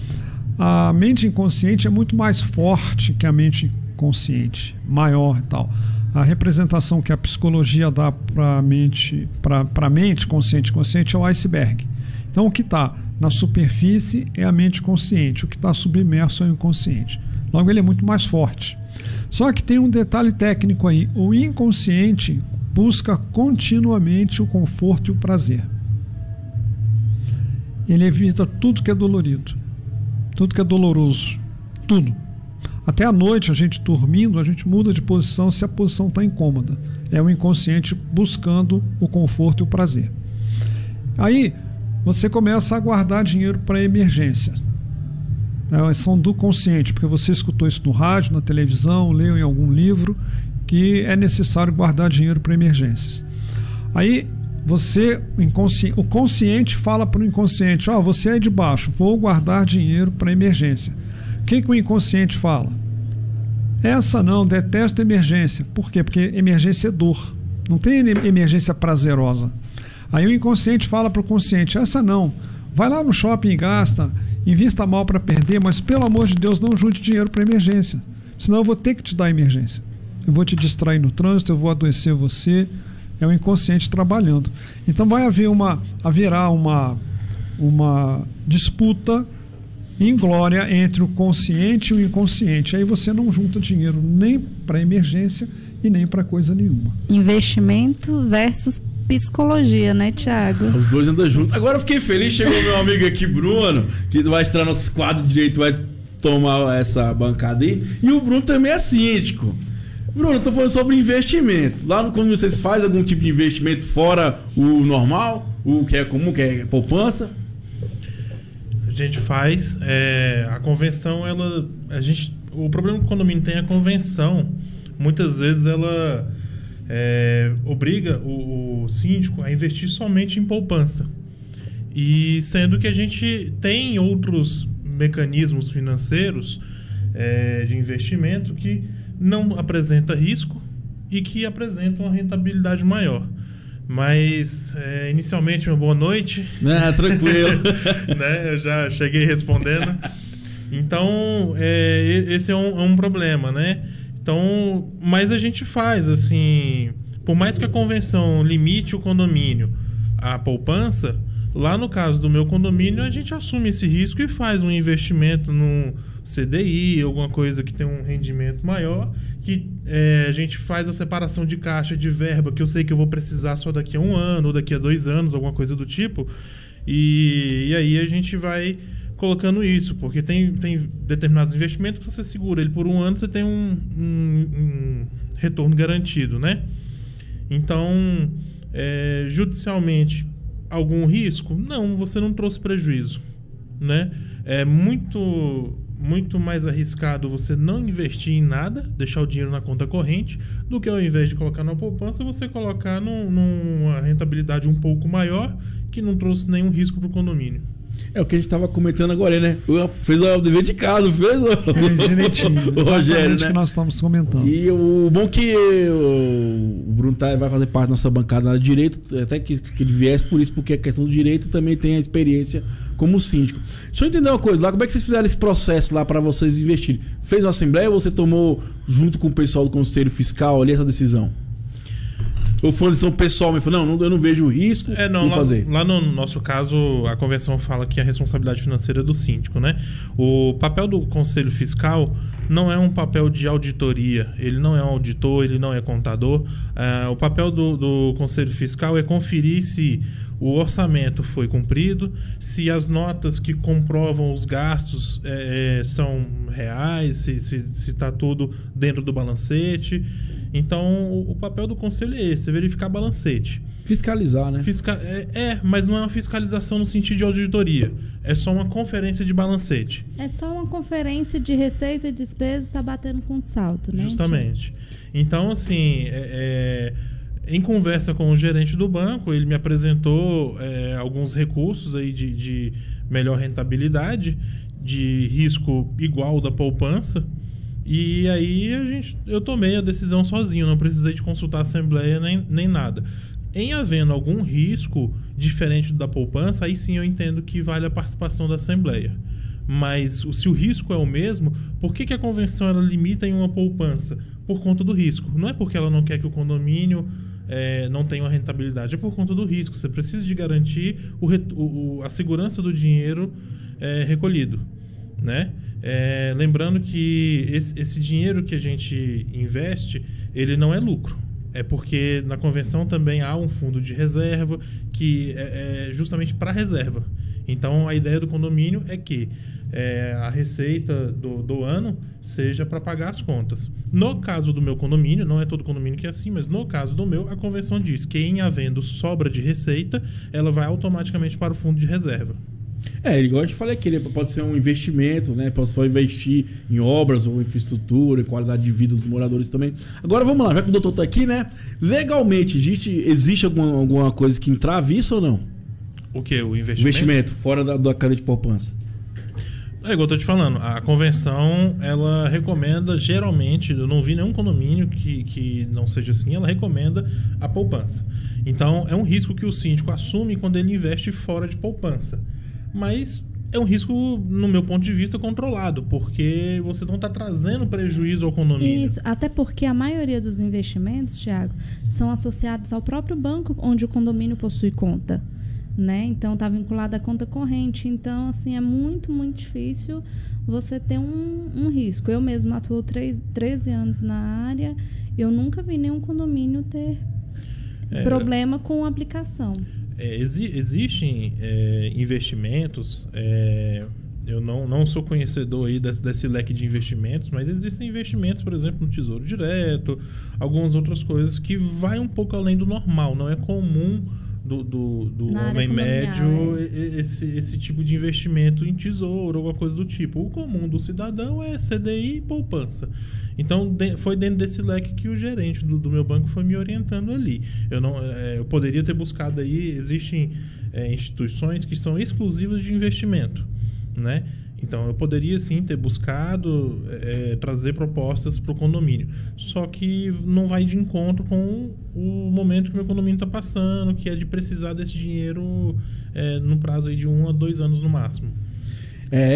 A mente inconsciente é muito mais forte que a mente consciente, maior e tal. A representação que a psicologia dá para a mente consciente é o iceberg. Então, o que está na superfície é a mente consciente, o que está submerso é o inconsciente. Logo, ele é muito mais forte. Só que tem um detalhe técnico aí: o inconsciente busca continuamente o conforto e o prazer. Ele evita tudo que é dolorido, tudo que é doloroso, tudo. Até à noite, a gente dormindo, a gente muda de posição se a posição está incômoda. É o inconsciente buscando o conforto e o prazer. Aí, você começa a guardar dinheiro para emergência. São do consciente, porque você escutou isso no rádio, na televisão, leu em algum livro, que é necessário guardar dinheiro para emergências. Aí, o consciente fala para o inconsciente: você é de baixo, vou guardar dinheiro para emergência. O que o inconsciente fala? Essa não, detesto emergência. Por quê? Porque emergência é dor. Não tem emergência prazerosa. Aí o inconsciente fala para o consciente: essa não, vai lá no shopping e gasta, invista mal para perder, mas pelo amor de Deus não junte dinheiro para emergência. Senão eu vou ter que te dar emergência. Eu vou te distrair no trânsito, eu vou adoecer você. É o inconsciente trabalhando. Então haverá uma disputa inglória entre o consciente e o inconsciente. Aí você não junta dinheiro nem para emergência e nem para coisa nenhuma. Investimento versus psicologia, né, Thiago? Os dois andam juntos. Agora eu fiquei feliz, chegou meu amigo aqui, Bruno, que vai estrear nosso quadro direito, vai tomar essa bancada aí. E o Bruno também é síndico. Bruno, eu tô falando sobre investimento. Lá no quando vocês fazem algum tipo de investimento fora o normal, o que é comum, que é poupança? A gente faz. A convenção, o problema que o condomínio tem é a convenção. Muitas vezes ela obriga o síndico a investir somente em poupança. E sendo que a gente tem outros mecanismos financeiros de investimento que não apresenta risco e que apresentam uma rentabilidade maior. Mas, inicialmente, uma boa noite. Tranquilo. Né? Eu já cheguei respondendo. Então, esse é um problema, né? Então, mas a gente faz, assim... Por mais que a convenção limite o condomínio à poupança, Lá no caso do meu condomínio, a gente assume esse risco e faz um investimento no CDI, alguma coisa que tem um rendimento maior, que a gente faz a separação de caixa de verba, que eu sei que eu vou precisar só daqui a 1 ano ou daqui a 2 anos, alguma coisa do tipo, e aí a gente vai colocando isso, porque tem determinados investimentos que você segura ele por 1 ano, você tem um retorno garantido, né? Então, judicialmente, algum risco? Não, você não trouxe prejuízo, né? É muito mais arriscado você não investir em nada, deixar o dinheiro na conta corrente, do que ao invés de colocar na poupança, você colocar numa rentabilidade um pouco maior, que não trouxe nenhum risco para o condomínio. É o que a gente estava comentando agora, né? Fez o dever de casa, fez direitinho. o Rogério, né? Que nós estamos comentando. E o bom que o Bruno vai fazer parte da nossa bancada na área de direito, até que ele viesse por isso, porque a questão do direito também tem a experiência como síndico. Deixa eu entender uma coisa lá, como é que vocês fizeram esse processo lá para vocês investirem? Fez uma assembleia ou você tomou, junto com o pessoal do Conselho Fiscal, ali essa decisão? Ou foi uma decisão pessoal, me falou, não, eu não vejo risco, vou fazer. Lá no nosso caso, a convenção fala que a responsabilidade financeira é do síndico, né? O papel do Conselho Fiscal não é um papel de auditoria, ele não é um auditor, ele não é contador. O papel do Conselho Fiscal é conferir se o orçamento foi cumprido, se as notas que comprovam os gastos são reais, se está tudo dentro do balancete. Então, o papel do conselho é esse, é verificar balancete. Fiscalizar, né? Mas não é uma fiscalização no sentido de auditoria. É só uma conferência de balancete. É só uma conferência de receita e despesa, está batendo com saldo, né? Justamente. Então, assim, em conversa com o gerente do banco, ele me apresentou alguns recursos aí de melhor rentabilidade, de risco igual da poupança. E aí eu tomei a decisão sozinho, não precisei de consultar a assembleia nem nada. Em havendo algum risco diferente da poupança, aí sim eu entendo que vale a participação da assembleia. Mas se o risco é o mesmo, por que a convenção ela limita em uma poupança? Por conta do risco. Não é porque ela não quer que o condomínio não tenha uma rentabilidade, é por conta do risco. Você precisa de garantir a segurança do dinheiro recolhido, né? Lembrando que esse dinheiro que a gente investe, ele não é lucro. É porque na convenção também há um fundo de reserva que é justamente para reserva. Então a ideia do condomínio é que a receita do ano seja para pagar as contas. No caso do meu condomínio, não é todo condomínio que é assim, mas no caso do meu, a convenção diz que em havendo sobra de receita, ela vai automaticamente para o fundo de reserva. Igual eu te falei aqui, pode ser um investimento, né? Pode investir em obras ou infraestrutura, em qualidade de vida dos moradores também. Agora vamos lá, já que o doutor tá aqui, né? Legalmente, existe alguma coisa que entrave isso ou não? O quê? O investimento? Investimento, fora da cadeia de poupança. Igual eu tô te falando, a convenção, ela recomenda, geralmente, eu não vi nenhum condomínio que não seja assim, ela recomenda a poupança. Então, é um risco que o síndico assume quando ele investe fora de poupança. Mas é um risco, no meu ponto de vista, controlado, porque você não está trazendo prejuízo ao condomínio. Isso, até porque a maioria dos investimentos, Thiago, são associados ao próprio banco onde o condomínio possui conta, né? Então, está vinculado à conta corrente. Então, assim, é muito, muito difícil você ter um risco. Eu mesmo atuo 13 anos na área, eu nunca vi nenhum condomínio ter problema com a aplicação. Existem investimentos, eu não sou conhecedor aí desse leque de investimentos, mas existem investimentos, por exemplo, no Tesouro Direto, algumas outras coisas que vai um pouco além do normal. Não é comum do homem médio esse tipo de investimento em tesouro, alguma coisa do tipo. O comum do cidadão é CDI e poupança. Então, foi dentro desse leque que o gerente do meu banco foi me orientando ali. Eu poderia ter buscado aí, existem instituições que são exclusivas de investimento, né? Então, eu poderia sim ter buscado trazer propostas para o condomínio. Só que não vai de encontro com o momento que o meu condomínio está passando, que é de precisar desse dinheiro no prazo aí de 1 a 2 anos no máximo.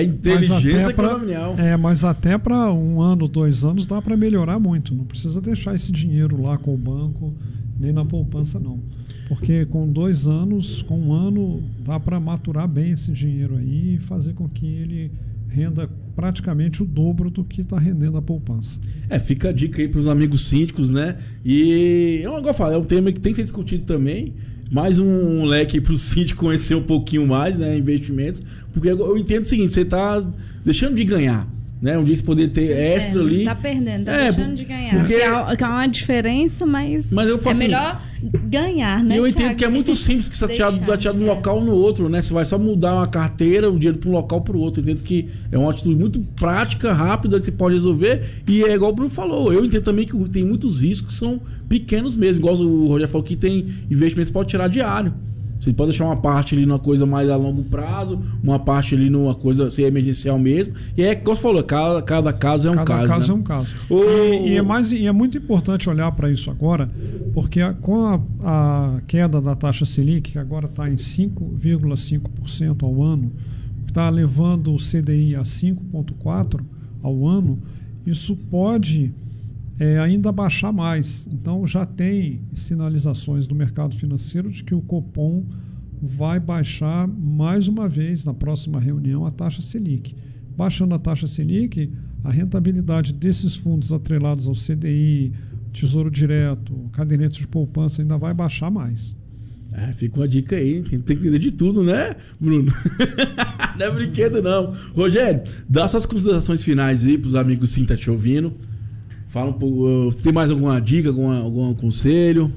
Inteligência condominial. Mas até para 1 ano, 2 anos dá para melhorar muito. Não precisa deixar esse dinheiro lá com o banco nem na poupança não. Porque com 2 anos, com 1 ano, dá para maturar bem esse dinheiro aí e fazer com que ele renda praticamente o dobro do que está rendendo a poupança. Fica a dica aí para os amigos síndicos, né? E igual eu falo, é um tema que tem que ser discutido também. Mais um leque para o síndico conhecer um pouquinho mais, né? Investimentos. Porque eu entendo o seguinte, você está deixando de ganhar. Né? Um dia você poder ter extra ali. Tá perdendo, deixando de ganhar. Porque há uma diferença, mas eu faço melhor ganhar, né? Eu entendo que é muito simples que você está chateado de um local no outro, né? Você vai só mudar uma carteira, o dinheiro para um local para o outro. Eu entendo que é uma atitude muito prática, rápida, que você pode resolver. E é igual o Bruno falou. Eu entendo também que tem muitos riscos que são pequenos mesmo. Igual o Rogério falou que tem investimentos que você pode tirar diário. Você pode deixar uma parte ali numa coisa mais a longo prazo, uma parte ali numa coisa ser emergencial mesmo. E como você falou, cada caso é um caso. Cada caso, né? é um caso. E é muito importante olhar para isso agora, porque com a queda da taxa Selic, que agora está em 5,5% ao ano, que está levando o CDI a 5,4% ao ano, isso pode ainda baixar mais. Então já tem sinalizações do mercado financeiro de que o Copom vai baixar mais uma vez na próxima reunião a taxa Selic. Baixando a taxa Selic, a rentabilidade desses fundos atrelados ao CDI, Tesouro Direto, cadernetos de poupança ainda vai baixar mais. Fica uma dica aí, tem que entender de tudo, né, Bruno? Não é brinquedo não. Rogério, dá suas considerações finais aí para os amigos sim que estão te ouvindo. Fala um pouco, tem mais alguma dica, algum conselho?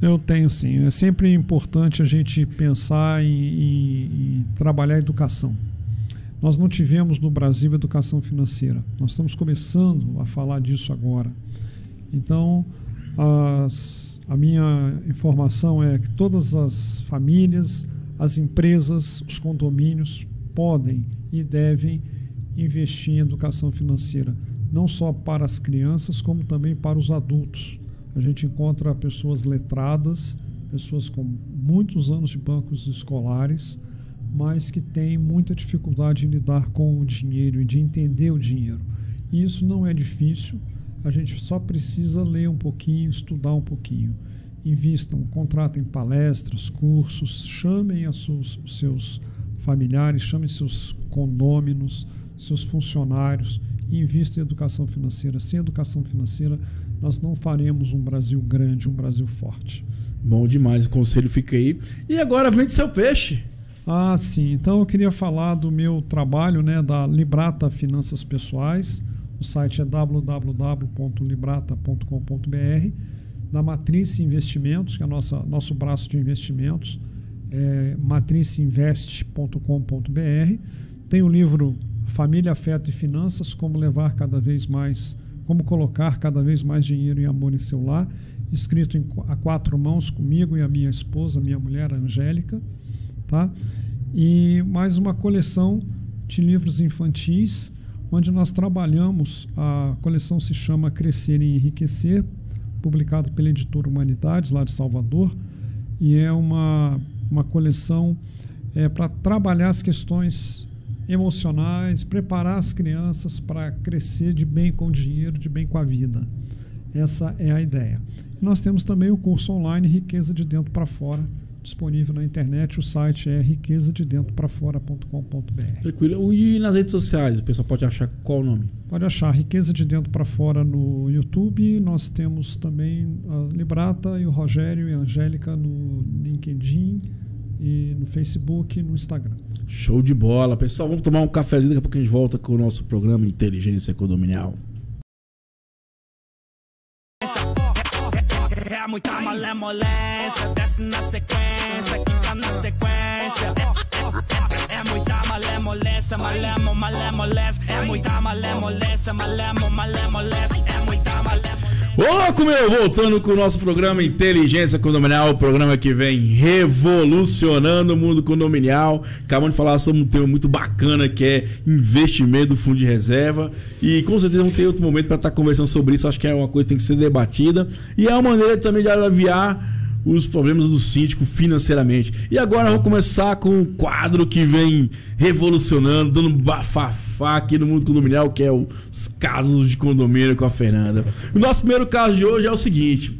Eu tenho sim. É sempre importante a gente pensar em trabalhar a educação. Nós não tivemos no Brasil educação financeira. Nós estamos começando a falar disso agora. Então, a minha informação é que todas as famílias, as empresas, os condomínios podem e devem investir em educação financeira. Não só para as crianças, como também para os adultos. A gente encontra pessoas letradas, pessoas com muitos anos de bancos escolares, mas que têm muita dificuldade em lidar com o dinheiro e de entender o dinheiro. E isso não é difícil, a gente só precisa ler um pouquinho, estudar um pouquinho. Invistam, contratem palestras, cursos, chamem os seus familiares, chamem seus condôminos, seus funcionários, e invista em educação financeira. Sem educação financeira, nós não faremos um Brasil grande, um Brasil forte. Bom demais, o conselho fica aí. E agora vende seu peixe. Sim. Então eu queria falar do meu trabalho, né, da Librata Finanças Pessoais. O site é www.librata.com.br. Da Matriz Investimentos, que é nosso braço de investimentos, é matrizinvest.com.br. Tem o livro Família, Afeto e Finanças, como colocar cada vez mais dinheiro e amor em seu lar, escrito a 4 mãos comigo e a minha esposa, minha mulher, a Angélica, tá? E mais uma coleção de livros infantis, onde nós trabalhamos, a coleção se chama Crescer e Enriquecer, publicado pela editora Humanidades, lá de Salvador, e é uma coleção para trabalhar as questões emocionais, preparar as crianças para crescer de bem com o dinheiro, de bem com a vida. Essa é a ideia. Nós temos também o curso online Riqueza de Dentro para Fora, disponível na internet. O site é riquezadedentroparafora.com.br. Tranquilo. E nas redes sociais, o pessoal pode achar qual o nome? Pode achar Riqueza de Dentro para Fora no YouTube. Nós temos também a Librata e o Rogério e a Angélica no LinkedIn e no Facebook e no Instagram. Show de bola. Pessoal, vamos tomar um cafezinho, daqui a pouco a gente volta com o nosso programa Inteligência Condominial. É muita malemolência, desce na sequência, quica na sequência. É muita malemolência, malemolência. É muita malemolência, malemolência. É muita malemolência. Ô louco meu, voltando com o nosso programa Inteligência Condominial, o programa que vem revolucionando o mundo condominial. Acabamos de falar sobre um tema muito bacana que é investimento do fundo de reserva. E com certeza vamos ter outro momento para estar conversando sobre isso. Acho que é uma coisa que tem que ser debatida. E é uma maneira também de aliviar os problemas do síndico financeiramente. E agora vamos começar com um quadro que vem revolucionando, dando bafafá aqui no mundo condominial, que é os casos de condomínio com a Fernanda. O nosso primeiro caso de hoje é o seguinte: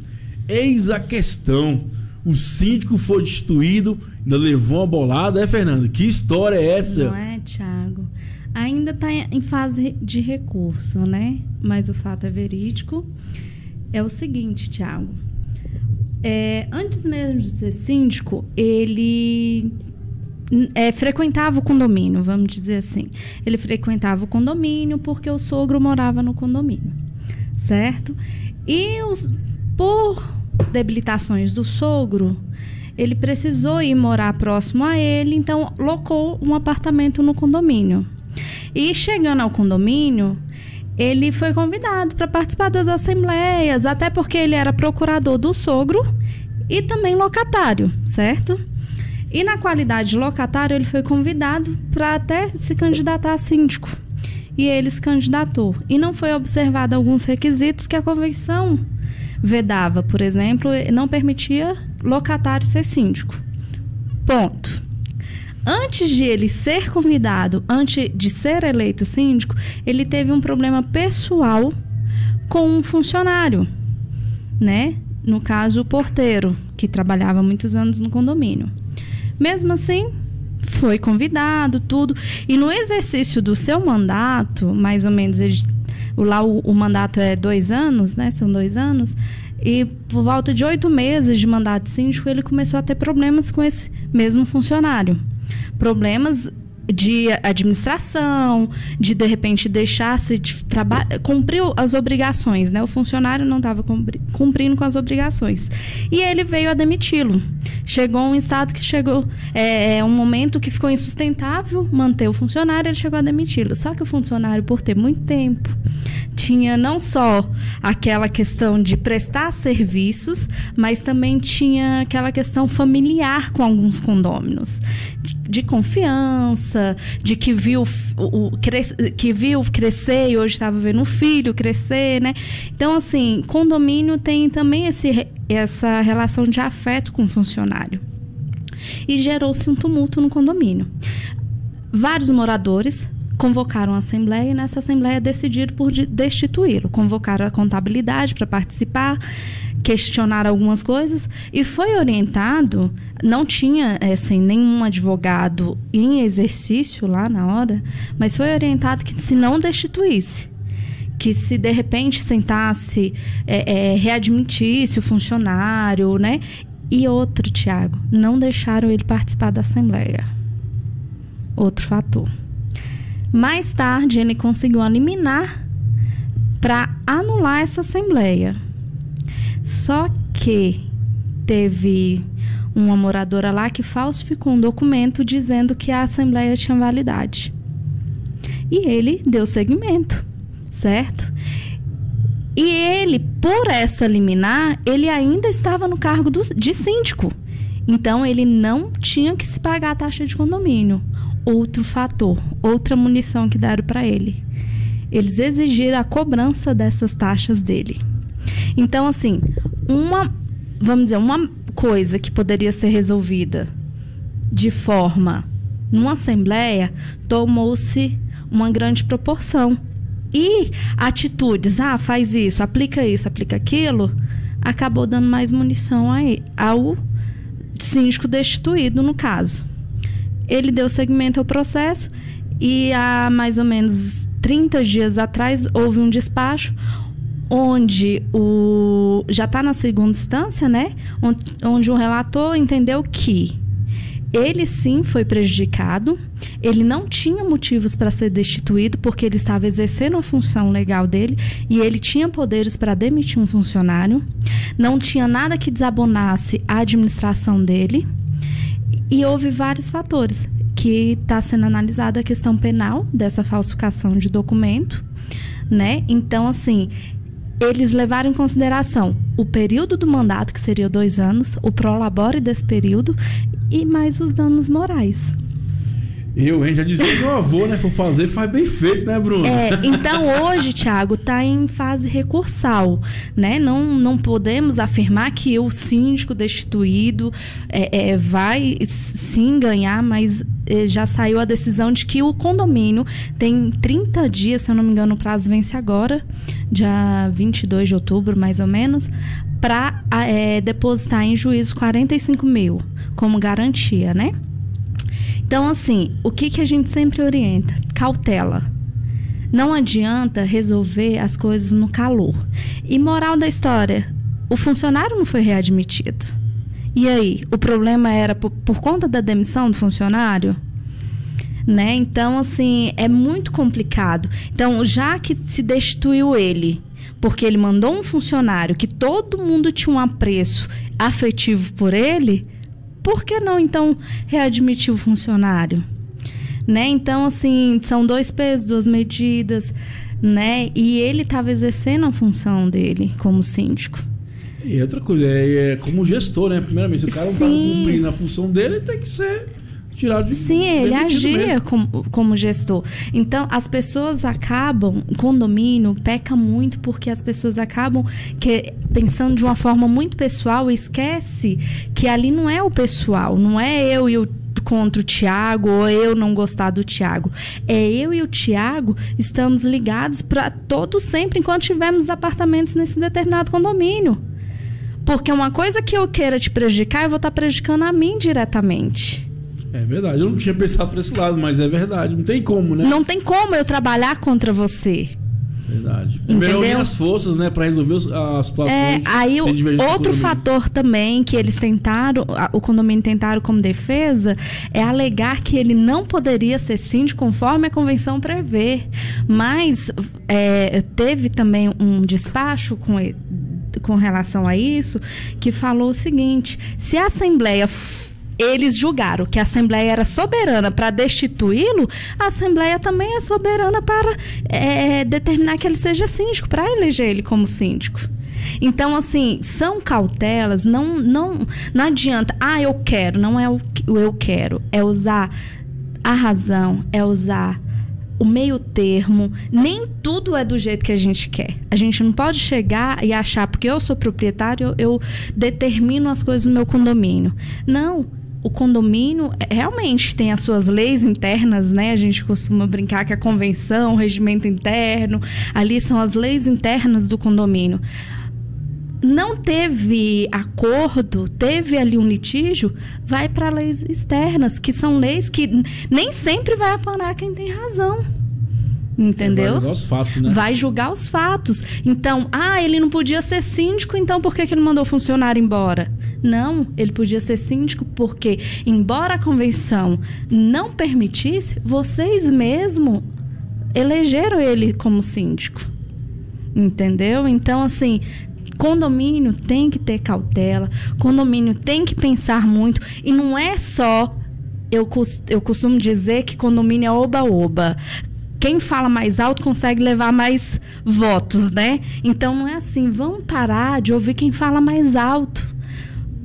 eis a questão. O síndico foi destituído, ainda levou uma bolada, Fernando? Que história é essa? Não é, Thiago? Ainda está em fase de recurso, né? Mas o fato é verídico. É o seguinte, Thiago. Antes mesmo de ser síndico, ele frequentava o condomínio, vamos dizer assim. Ele frequentava o condomínio porque o sogro morava no condomínio, certo? E por debilitações do sogro, ele precisou ir morar próximo a ele, então locou um apartamento no condomínio. E chegando ao condomínio, ele foi convidado para participar das assembleias, até porque ele era procurador do sogro e também locatário, certo? E na qualidade de locatário, ele foi convidado para até se candidatar a síndico. E ele se candidatou. E não foi observado alguns requisitos que a convenção vedava. Por exemplo, não permitia locatário ser síndico. Ponto. Antes de ele ser convidado, antes de ser eleito síndico, ele teve um problema pessoal com um funcionário, né? No caso, o porteiro, que trabalhava muitos anos no condomínio. Mesmo assim, foi convidado, tudo. E no exercício do seu mandato, mais ou menos, o mandato é 2 anos, né? São 2 anos. E por volta de 8 meses de mandato de síndico, ele começou a ter problemas com esse mesmo funcionário. Problemas de administração, de repente deixar-se de cumprir as obrigações, né? O funcionário não estava cumprindo com as obrigações. E ele veio a demiti-lo. Chegou a um estado que um momento que ficou insustentável manter o funcionário, ele chegou a demiti-lo. Só que o funcionário, por ter muito tempo, tinha não só aquela questão de prestar serviços, mas também tinha aquela questão familiar com alguns condôminos. De confiança, de que viu crescer e hoje estava vendo o filho crescer, né? Então, assim, condomínio tem também essa relação de afeto com o funcionário. E gerou-se um tumulto no condomínio. Vários moradores convocaram a assembleia e nessa assembleia decidiram por destituí-lo. Convocaram a contabilidade para participar, questionaram algumas coisas e foi orientado, não tinha nenhum advogado em exercício lá na hora, mas foi orientado que se não destituísse, que se de repente sentasse, readmitisse o funcionário, né? E outro, Thiago, não deixaram ele participar da assembleia. Outro fator. Mais tarde, ele conseguiu liminar para anular essa assembleia. Só que teve uma moradora lá que falsificou um documento dizendo que a assembleia tinha validade. E ele deu seguimento, certo? E ele, por essa liminar, ele ainda estava no cargo de síndico. Então, ele não tinha que se pagar a taxa de condomínio. Outro fator, outra munição que deram para ele. Eles exigiram a cobrança dessas taxas dele. Então, assim, uma coisa que poderia ser resolvida de forma numa assembleia, tomou-se uma grande proporção. E atitudes, faz isso, aplica aquilo, acabou dando mais munição ao síndico destituído, no caso. Ele deu seguimento ao processo e há mais ou menos 30 dias atrás houve um despacho onde já está na segunda instância, né? Onde o relator entendeu que ele sim foi prejudicado, ele não tinha motivos para ser destituído porque ele estava exercendo a função legal dele e ele tinha poderes para demitir um funcionário, não tinha nada que desabonasse a administração dele. E houve vários fatores, que está sendo analisada a questão penal dessa falsificação de documento, né? Então, assim, eles levaram em consideração o período do mandato, que seria 2 anos, o prolabore desse período e mais os danos morais. Já dizia que meu avô, né? For fazer, faz bem feito, né, Bruno? Então hoje, Thiago, está em fase recursal, né? Não podemos afirmar que o síndico destituído vai sim ganhar, mas já saiu a decisão de que o condomínio tem 30 dias, se eu não me engano, o prazo vence agora, dia 22 de outubro, mais ou menos, para depositar em juízo 45 mil como garantia, né? Então, assim, o que a gente sempre orienta? Cautela. Não adianta resolver as coisas no calor. E moral da história, o funcionário não foi readmitido. E aí, o problema era por conta da demissão do funcionário? Né? Então, assim, é muito complicado. Então, já que se destituiu ele, porque ele mandou um funcionário que todo mundo tinha um apreço afetivo por ele, por que não, então, readmitir o funcionário? Né? Então, assim, são 2 pesos, 2 medidas, né? E ele estava exercendo a função dele como síndico. E outra coisa, como gestor, né? Primeiramente, se o cara não estava cumprindo a função dele, ele tem que ser tirado de... Sim, ele agia como gestor. Então, as pessoas acabam, o condomínio peca muito porque as pessoas acabam pensando de uma forma muito pessoal e esquece que ali não é o pessoal, não é eu e o contra o Tiago ou eu não gostar do Tiago. É eu e o Tiago estamos ligados para todos sempre enquanto tivermos apartamentos nesse determinado condomínio. Porque uma coisa que eu queira te prejudicar, eu vou estar prejudicando a mim diretamente. É verdade, eu não tinha pensado por esse lado, mas é verdade. Não tem como, né? Não tem como eu trabalhar contra você. Verdade. Primeiro unir as forças, né, para resolver as situações. Aí outro fator também que eles tentaram, o condomínio tentaram como defesa, é alegar que ele não poderia ser síndico conforme a convenção prevê. Mas teve também um despacho com relação a isso, que falou o seguinte: se a Assembleia... Eles julgaram que a Assembleia era soberana para destituí-lo, a Assembleia também é soberana para determinar que ele seja síndico, para eleger ele como síndico. Então, assim, são cautelas, não adianta, eu quero, não é o eu quero, é usar a razão, é usar o meio termo. Nem tudo é do jeito que a gente quer. A gente não pode chegar e achar, porque eu sou proprietário, eu determino as coisas no meu condomínio. Não. O condomínio realmente tem as suas leis internas, né? A gente costuma brincar que a convenção, o regimento interno, ali são as leis internas do condomínio. Não teve acordo, teve ali um litígio, vai para leis externas, que são leis que nem sempre vai amparar quem tem razão. Entendeu? Vai julgar os fatos, né? Vai julgar os fatos. Então, ele não podia ser síndico, então por que ele mandou o funcionário embora? Não, ele podia ser síndico porque, embora a convenção não permitisse, vocês mesmo elegeram ele como síndico. Entendeu? Então, assim, condomínio tem que ter cautela, condomínio tem que pensar muito, e não é só... Eu costumo dizer que condomínio é oba-oba. Quem fala mais alto consegue levar mais votos, né? Então, não é assim. Vamos parar de ouvir quem fala mais alto.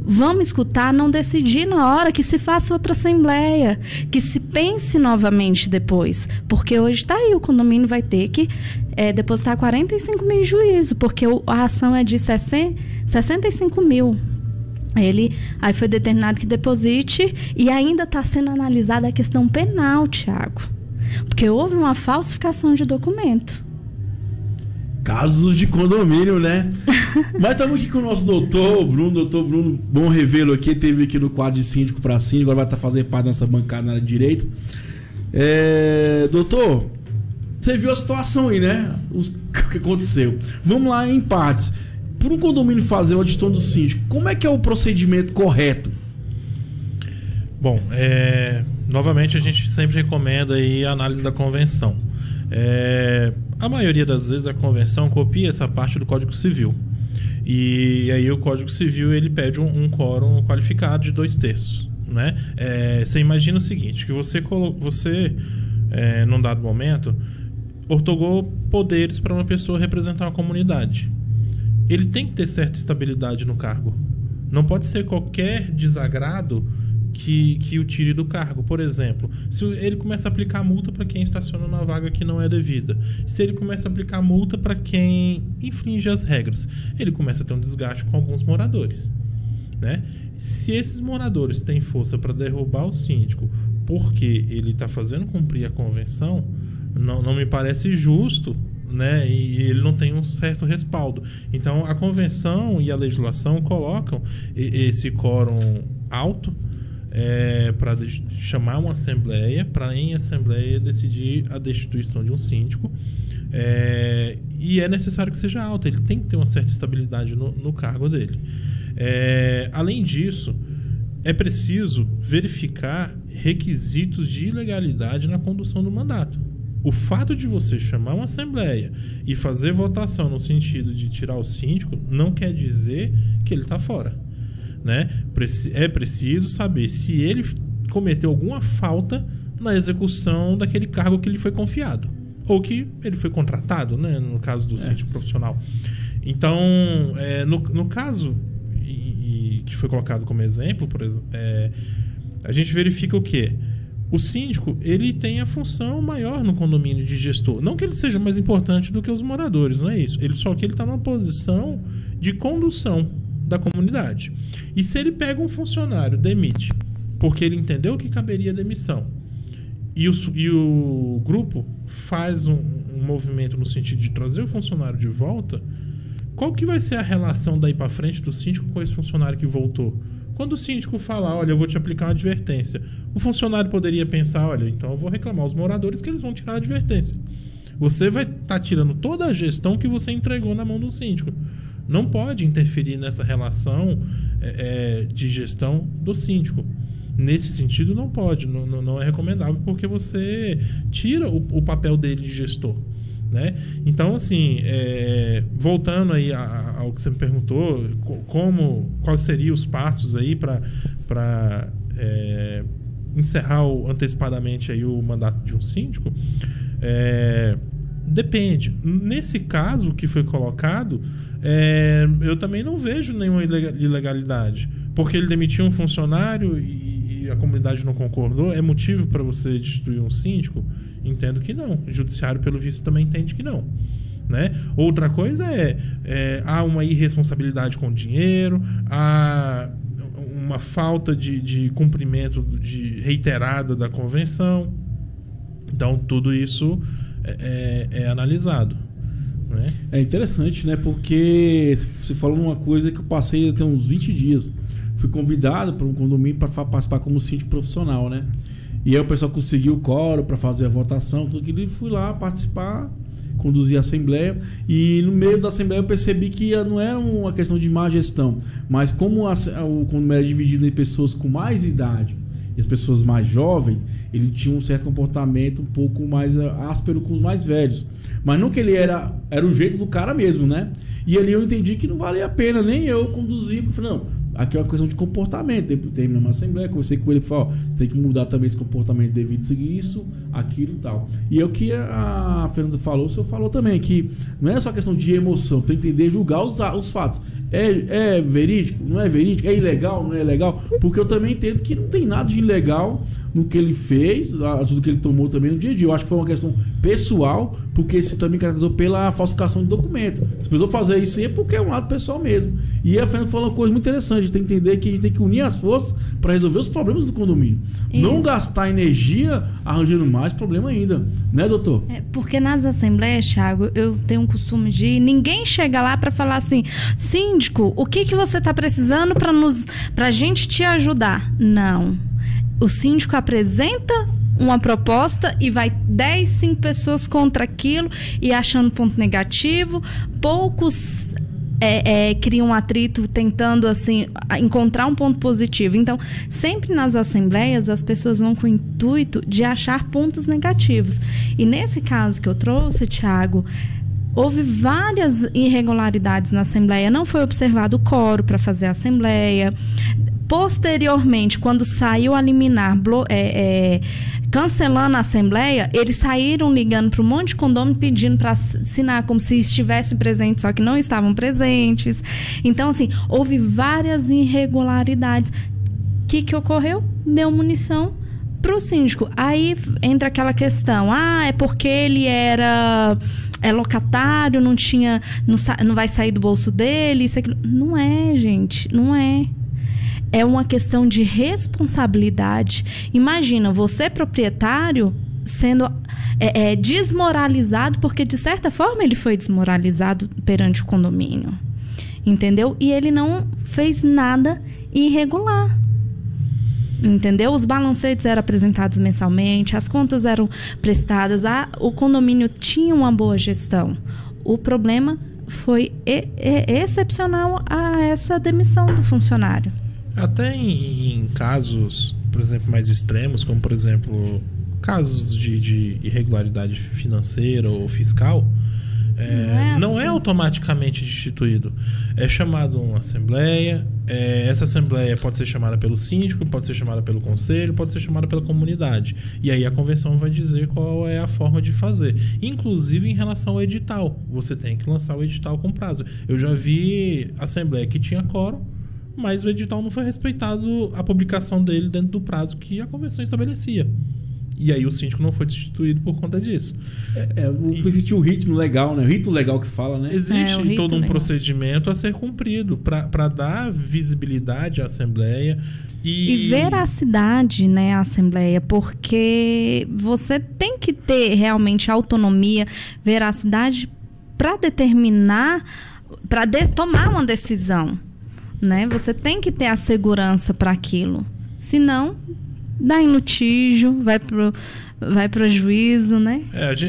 Vamos escutar, não decidir na hora, que se faça outra assembleia, que se pense novamente depois. Porque hoje está aí, o condomínio vai ter que depositar 45 mil em juízo, porque a ação é de 65 mil. Aí foi determinado que deposite e ainda está sendo analisada a questão penal, Tiago. Porque houve uma falsificação de documento. Casos de condomínio, né? Mas estamos aqui com o nosso doutor Bruno Bom Revelo aqui, teve aqui no quadro de síndico para síndico, agora vai estar fazendo parte da nossa bancada na área de direito. Doutor, você viu a situação aí, né? O que aconteceu? Vamos lá em partes. Por um condomínio fazer a gestão do síndico, como é que é o procedimento correto? Bom, novamente a gente sempre recomenda aí a análise da convenção. A maioria das vezes a convenção copia essa parte do Código Civil. E aí o Código Civil ele pede um quórum qualificado de 2/3, né? Você imagina o seguinte, que você num dado momento ortogou poderes para uma pessoa representar uma comunidade. Ele tem que ter certa estabilidade no cargo. Não pode ser qualquer desagrado que o tire do cargo. Por exemplo, se ele começa a aplicar multa para quem estaciona numa vaga que não é devida, se ele começa a aplicar multa para quem infringe as regras, ele começa a ter um desgaste com alguns moradores, né? Se esses moradores têm força para derrubar o síndico porque ele está fazendo cumprir a convenção, não me parece justo né? E ele não tem um certo respaldo. Então, a convenção e a legislação colocam esse quórum alto para chamar uma assembleia, para em assembleia decidir a destituição de um síndico. E é necessário que seja alto, ele tem que ter uma certa estabilidade no cargo dele. Além disso, é preciso verificar requisitos de ilegalidade na condução do mandato. O fato de você chamar uma assembleia e fazer votação no sentido de tirar o síndico não quer dizer que ele está fora, né? É preciso saber se ele cometeu alguma falta na execução daquele cargo que lhe foi confiado ou que ele foi contratado, né? No caso do síndico profissional. Então, no caso que foi colocado como exemplo, por exemplo, a gente verifica o quê? O síndico, ele tem a função maior no condomínio de gestor. Não que ele seja mais importante do que os moradores, não é isso. Só que ele está numa posição de condução da comunidade. E se ele pega um funcionário, demite, porque ele entendeu que caberia demissão, e o grupo faz um movimento no sentido de trazer o funcionário de volta, qual que vai ser a relação daí para frente do síndico com esse funcionário que voltou? Quando o síndico falar, olha, eu vou te aplicar uma advertência, o funcionário poderia pensar, olha, então eu vou reclamar aos moradores que eles vão tirar a advertência. Você vai estar tirando toda a gestão que você entregou na mão do síndico. Não pode interferir nessa relação de gestão do síndico. Nesse sentido, não pode, não é recomendável, porque você tira o papel dele de gestor, né? Então, assim, voltando aí ao que você me perguntou, quais seriam os passos aí para encerrar antecipadamente aí o mandato de um síndico? Depende. Nesse caso que foi colocado, eu também não vejo nenhuma ilegalidade, porque ele demitiu um funcionário e a comunidade não concordou. É motivo para você destituir um síndico? Entendo que não. O judiciário, pelo visto, também entende que não, né? Outra coisa há uma irresponsabilidade com o dinheiro, há uma falta de cumprimento reiterada da convenção. Então, tudo isso é analisado, né? É interessante, né? Porque você falou uma coisa que eu passei até uns 20 dias. Fui convidado para um condomínio para participar como síndico profissional, né? E aí o pessoal conseguiu o quórum para fazer a votação, tudo aquilo, e fui lá participar, conduzir a assembleia. E no meio da assembleia eu percebi que não era uma questão de má gestão, mas como o condomínio era dividido em pessoas com mais idade e as pessoas mais jovens, ele tinha um certo comportamento um pouco mais áspero com os mais velhos. Mas não que ele era o jeito do cara mesmo, né? E ali eu entendi que não valia a pena nem eu conduzir, porque eu falei, não, aqui é uma questão de comportamento. Terminei uma assembleia, conversei com ele e falei, você tem que mudar também esse comportamento devido a seguir isso, aquilo e tal. E é o que a Fernanda falou, o senhor falou também, que não é só questão de emoção, tem que entender, julgar os fatos. É verídico? Não é verídico? É ilegal? Não é ilegal? Porque eu também entendo que não tem nada de ilegal no que ele fez, tudo que ele tomou também no dia a dia. Eu acho que foi uma questão pessoal, porque esse também caracterizou pela falsificação de documento. Se precisou fazer isso aí é porque é um lado pessoal mesmo. E a Fernanda falou uma coisa muito interessante, a gente tem que entender que a gente tem que unir as forças para resolver os problemas do condomínio. Isso. Não gastar energia arranjando mais problema ainda, né, doutor? Porque nas assembleias, Thiago, eu tenho um costume de ir, ninguém chega lá para falar assim, síndico, o que você está precisando para a gente te ajudar? Não. O síndico apresenta uma proposta e vai 5 pessoas contra aquilo e achando ponto negativo. Poucos criam um atrito tentando assim encontrar um ponto positivo. Então, sempre nas assembleias as pessoas vão com o intuito de achar pontos negativos. E nesse caso que eu trouxe, Thiago, houve várias irregularidades na assembleia. Não foi observado o quórum para fazer a assembleia. Posteriormente, quando saiu a liminar cancelando a assembleia, eles saíram ligando para um monte de condomínio pedindo para assinar como se estivessem presentes, só que não estavam presentes. Então, assim, houve várias irregularidades. O que ocorreu? Deu munição para o síndico. Aí entra aquela questão, é porque ele era locatário, não vai sair do bolso dele, isso, aquilo. Não é, gente, não é. É uma questão de responsabilidade. Imagina, você proprietário, sendo desmoralizado, porque de certa forma ele foi desmoralizado perante o condomínio, entendeu? E ele não fez nada irregular, entendeu? Os balancetes eram apresentados mensalmente, as contas eram prestadas, o condomínio tinha uma boa gestão. O problema foi excepcional a essa demissão do funcionário. Até em casos, por exemplo, mais extremos, como por exemplo casos de irregularidade financeira ou fiscal, não é automaticamente destituído. É chamado uma assembleia, essa assembleia pode ser chamada pelo síndico, pode ser chamada pelo conselho, pode ser chamada pela comunidade. E aí a convenção vai dizer qual é a forma de fazer. Inclusive em relação ao edital. Você tem que lançar o edital com prazo. Eu já vi assembleia que tinha quórum, mas o edital não foi respeitado, a publicação dele dentro do prazo que a convenção estabelecia. E aí o síndico não foi destituído por conta disso. Existe um ritmo legal, né? O rito legal que fala, né? Existe todo um procedimento a ser cumprido para dar visibilidade à Assembleia e veracidade, né, à Assembleia, porque você tem que ter realmente autonomia, veracidade para determinar, para tomar uma decisão, né? Você tem que ter a segurança para aquilo. Senão dá em litígio, vai pro juízo, né?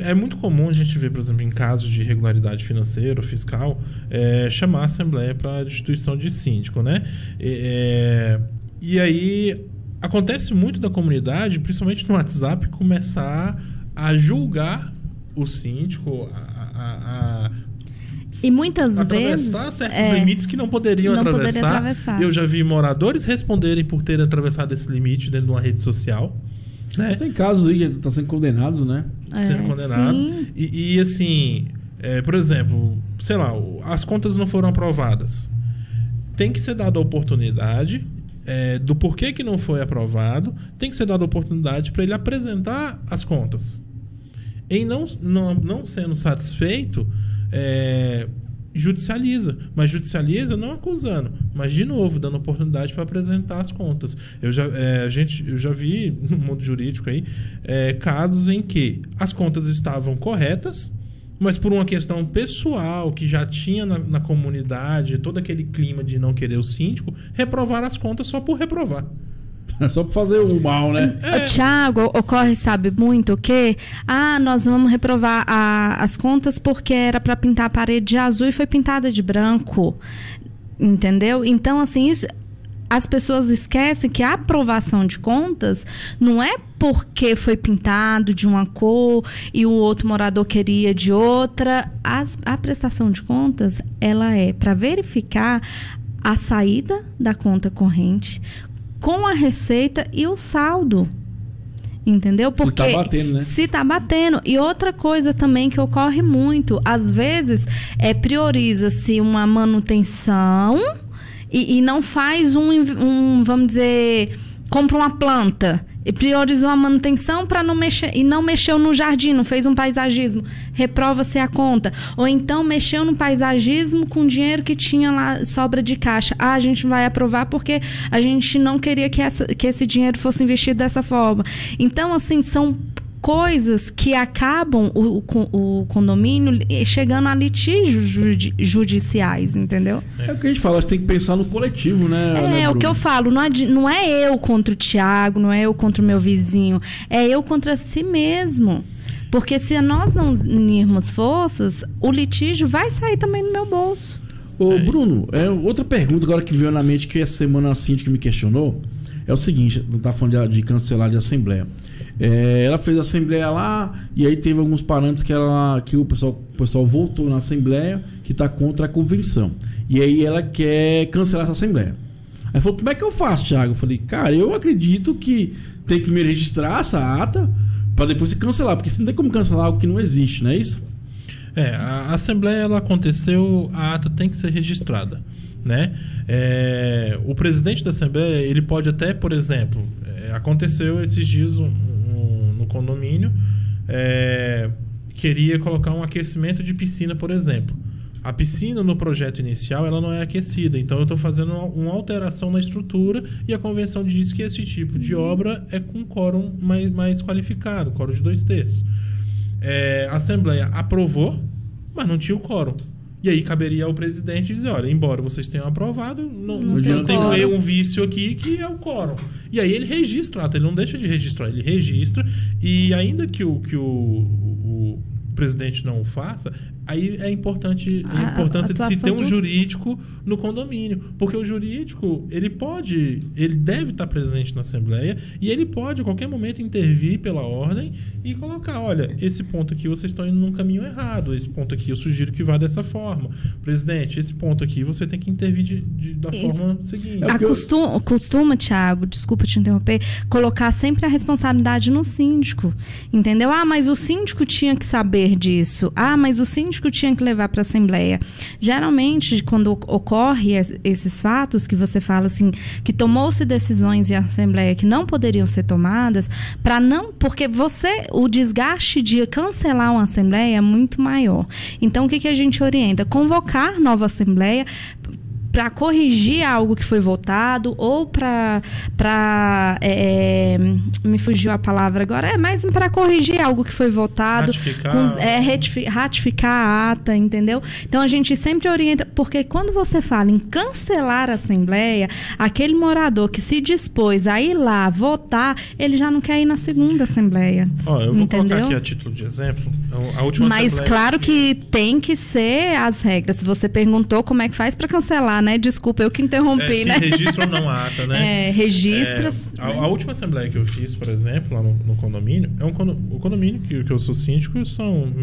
É muito comum a gente ver, por exemplo, em casos de irregularidade financeira ou fiscal, chamar a Assembleia para a destituição de síndico, né? E aí acontece muito da comunidade, principalmente no WhatsApp, começar a julgar o síndico, e muitas vezes atravessar certos limites que não poderiam atravessar. Eu já vi moradores responderem por terem atravessado esse limite dentro de uma rede social, né? Tem casos aí que estão sendo condenados, né? Sendo condenados. E assim, por exemplo, sei lá, as contas não foram aprovadas. Tem que ser dada a oportunidade do porquê que não foi aprovado. Tem que ser dada a oportunidade para ele apresentar as contas. Em não sendo satisfeito, judicializa, mas judicializa não acusando, mas de novo dando oportunidade para apresentar as contas. Eu já vi no mundo jurídico aí casos em que as contas estavam corretas, mas por uma questão pessoal que já tinha na comunidade, todo aquele clima de não querer o síndico, reprovar as contas só por reprovar. Só para fazer o mal, né? Tiago, ocorre, sabe, muito o quê? Nós vamos reprovar as contas porque era para pintar a parede de azul e foi pintada de branco. Entendeu? Então, assim, as pessoas esquecem que a aprovação de contas não é porque foi pintado de uma cor e o outro morador queria de outra. A prestação de contas, ela é para verificar a saída da conta corrente com a receita e o saldo. Entendeu? Porque se tá batendo, né? Se tá batendo. E outra coisa também que ocorre muito, às vezes, prioriza-se uma manutenção e não faz vamos dizer, compra uma planta e priorizou a manutenção para não mexer, e não mexeu no jardim, não fez um paisagismo, reprova-se a conta. Ou então mexeu no paisagismo com dinheiro que tinha lá, sobra de caixa. A gente não vai aprovar porque a gente não queria que esse dinheiro fosse investido dessa forma. Então, assim, são coisas que acabam o condomínio chegando a litígios judiciais, entendeu? É o que a gente fala, a gente tem que pensar no coletivo, né? É o que eu falo, não é eu contra o Tiago, não é eu contra o meu vizinho, é eu contra si mesmo. Porque se nós não unirmos forças, o litígio vai sair também do meu bolso. Ô, Bruno, outra pergunta agora que veio na mente, que essa semana a síndica me questionou, é o seguinte, não tá falando de cancelar de assembleia. Ela fez a assembleia lá e aí teve alguns parâmetros que o pessoal votou na assembleia que está contra a convenção. E aí ela quer cancelar essa assembleia. Aí falou, como é que eu faço, Thiago? Eu falei, cara, eu acredito que tem que primeiro registrar essa ata para depois se cancelar, porque você não tem como cancelar algo que não existe, não é isso? A assembleia ela aconteceu, a ata tem que ser registrada, né? O presidente da assembleia, ele pode até, por exemplo, aconteceu esses dias no condomínio, queria colocar um aquecimento de piscina, por exemplo. A piscina, no projeto inicial, ela não é aquecida. Então, eu estou fazendo uma alteração na estrutura e a convenção diz que esse tipo de obra é com quórum mais qualificado, quórum de 2/3. A Assembleia aprovou, mas não tinha o quórum. E aí caberia ao presidente dizer, olha, embora vocês tenham aprovado, não tem um vício aqui que é o quórum. E aí ele registra o ato, ele não deixa de registrar, ele registra, e ainda que o presidente não o faça, aí é importante a importância de se ter um jurídico no condomínio, porque o jurídico ele deve estar presente na Assembleia e ele pode a qualquer momento intervir pela ordem e colocar, olha, esse ponto aqui vocês estão indo num caminho errado, esse ponto aqui eu sugiro que vá dessa forma, presidente, esse ponto aqui você tem que intervir da forma seguinte. Costuma, Thiago, desculpa te interromper, colocar sempre a responsabilidade no síndico, entendeu? Mas o síndico tinha que saber disso, mas o síndico tinha que levar para a Assembleia. Geralmente, quando ocorre esses fatos que você fala assim, que tomou-se decisões em Assembleia que não poderiam ser tomadas, porque o desgaste de cancelar uma Assembleia é muito maior. Então, o que a gente orienta? Convocar nova Assembleia para corrigir algo que foi votado ou para me fugiu a palavra agora, mas para corrigir algo que foi votado, ratificar a ata, entendeu? Então a gente sempre orienta, porque quando você fala em cancelar a Assembleia, aquele morador que se dispôs a ir lá votar, ele já não quer ir na segunda Assembleia. Eu vou colocar aqui a título de exemplo a última Mas Assembleia claro que tem que ser as regras. Se você perguntou como é que faz para cancelar, né? Desculpa, eu que interrompi, se né? registra ou não a ata, né? Registra. A última Assembleia que eu fiz, por exemplo, lá no condomínio, o condomínio que eu sou síndico são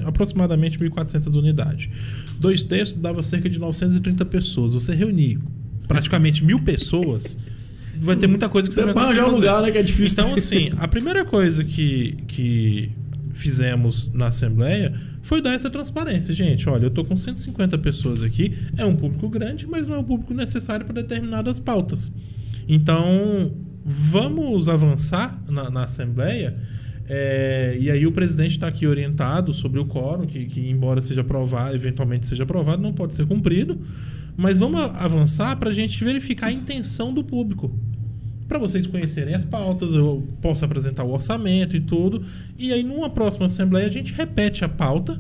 aproximadamente 1.400 unidades. 2/3 dava cerca de 930 pessoas. Você reunir praticamente 1.000 pessoas, vai ter muita coisa que você vai conseguir fazer. Lugar, né, que é difícil. Então, assim, a primeira coisa que fizemos na Assembleia foi dar essa transparência. Gente, olha, eu estou com 150 pessoas aqui, é um público grande, mas não é um público necessário para determinadas pautas. Então, vamos avançar na Assembleia, e aí o presidente está aqui orientado sobre o quórum, que embora seja aprovado, eventualmente seja aprovado, não pode ser cumprido, mas vamos avançar para a gente verificar a intenção do público. Para vocês conhecerem as pautas, eu posso apresentar o orçamento e tudo. E aí, numa próxima Assembleia, a gente repete a pauta,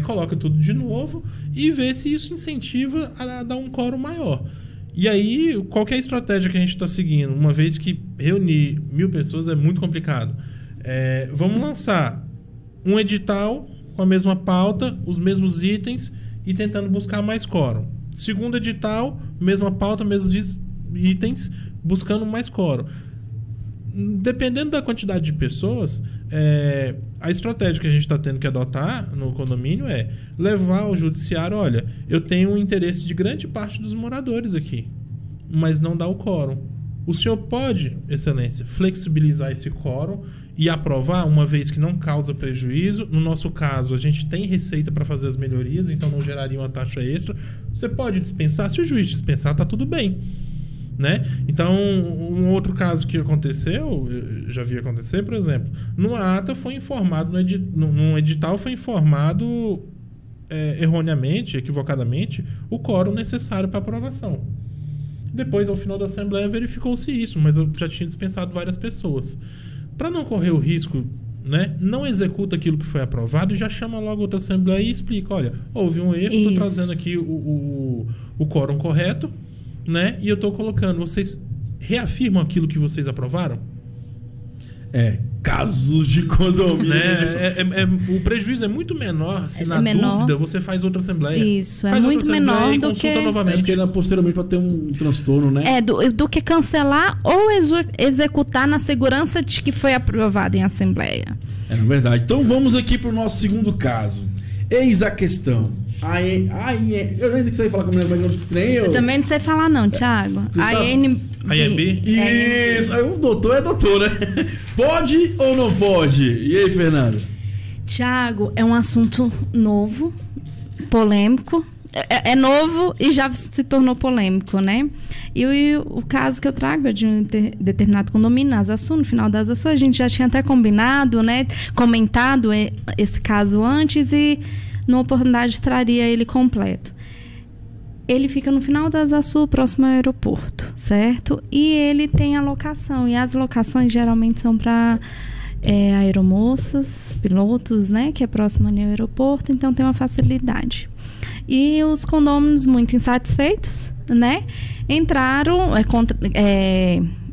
coloca tudo de novo e vê se isso incentiva a dar um quórum maior. E aí, qual que é a estratégia que a gente está seguindo? Uma vez que reunir 1.000 pessoas é muito complicado. Vamos lançar um edital com a mesma pauta, os mesmos itens e tentando buscar mais quórum. Segundo edital, mesma pauta, mesmos itens, buscando mais quórum. Dependendo da quantidade de pessoas, a estratégia que a gente está tendo que adotar no condomínio é levar ao judiciário, olha, eu tenho um interesse de grande parte dos moradores aqui, mas não dá o quórum. O senhor pode, excelência, flexibilizar esse quórum e aprovar, uma vez que não causa prejuízo. No nosso caso, a gente tem receita para fazer as melhorias, então não geraria uma taxa extra. Você pode dispensar, se o juiz dispensar, está tudo bem. Né? Então, um outro caso que aconteceu, eu já vi acontecer, por exemplo, numa ata foi informado, num edital foi informado erroneamente, equivocadamente, o quórum necessário para aprovação. Depois, ao final da Assembleia, verificou-se isso, mas eu já tinha dispensado várias pessoas. Para não correr o risco, né, não executa aquilo que foi aprovado e já chama logo outra Assembleia e explica, olha, houve um erro, estou trazendo aqui o quórum correto, né? E eu estou colocando, vocês reafirmam aquilo que vocês aprovaram? Casos de condomínio. O prejuízo é muito menor se dúvida você faz outra Assembleia. Isso, faz muito menor do que... novamente. Porque posteriormente pode ter um transtorno, né? Do que cancelar ou executar na segurança de que foi aprovado em Assembleia. Na verdade. Então vamos aqui para o nosso segundo caso. Eis a questão. Eu nem sei falar como é o nome desse trem. Eu também não sei falar não, Thiago. ANB. Isso. Aí o doutor é doutor, né? Pode ou não pode? E aí, Fernando? Thiago, é um assunto novo, polêmico. É novo e já se tornou polêmico, né? E o caso que eu trago é de um determinado condomínio, na Asa Sul, no final da Asa Sul. A gente já tinha até combinado, né? Comentado esse caso antes e numa oportunidade traria ele completo. Ele fica no final da Asa Sul, próximo ao aeroporto, certo? E ele tem a locação, e as locações geralmente são para aeromoças, pilotos, né? Que é próximo ali ao aeroporto, então tem uma facilidade. E os condôminos, muito insatisfeitos, né? Entraram,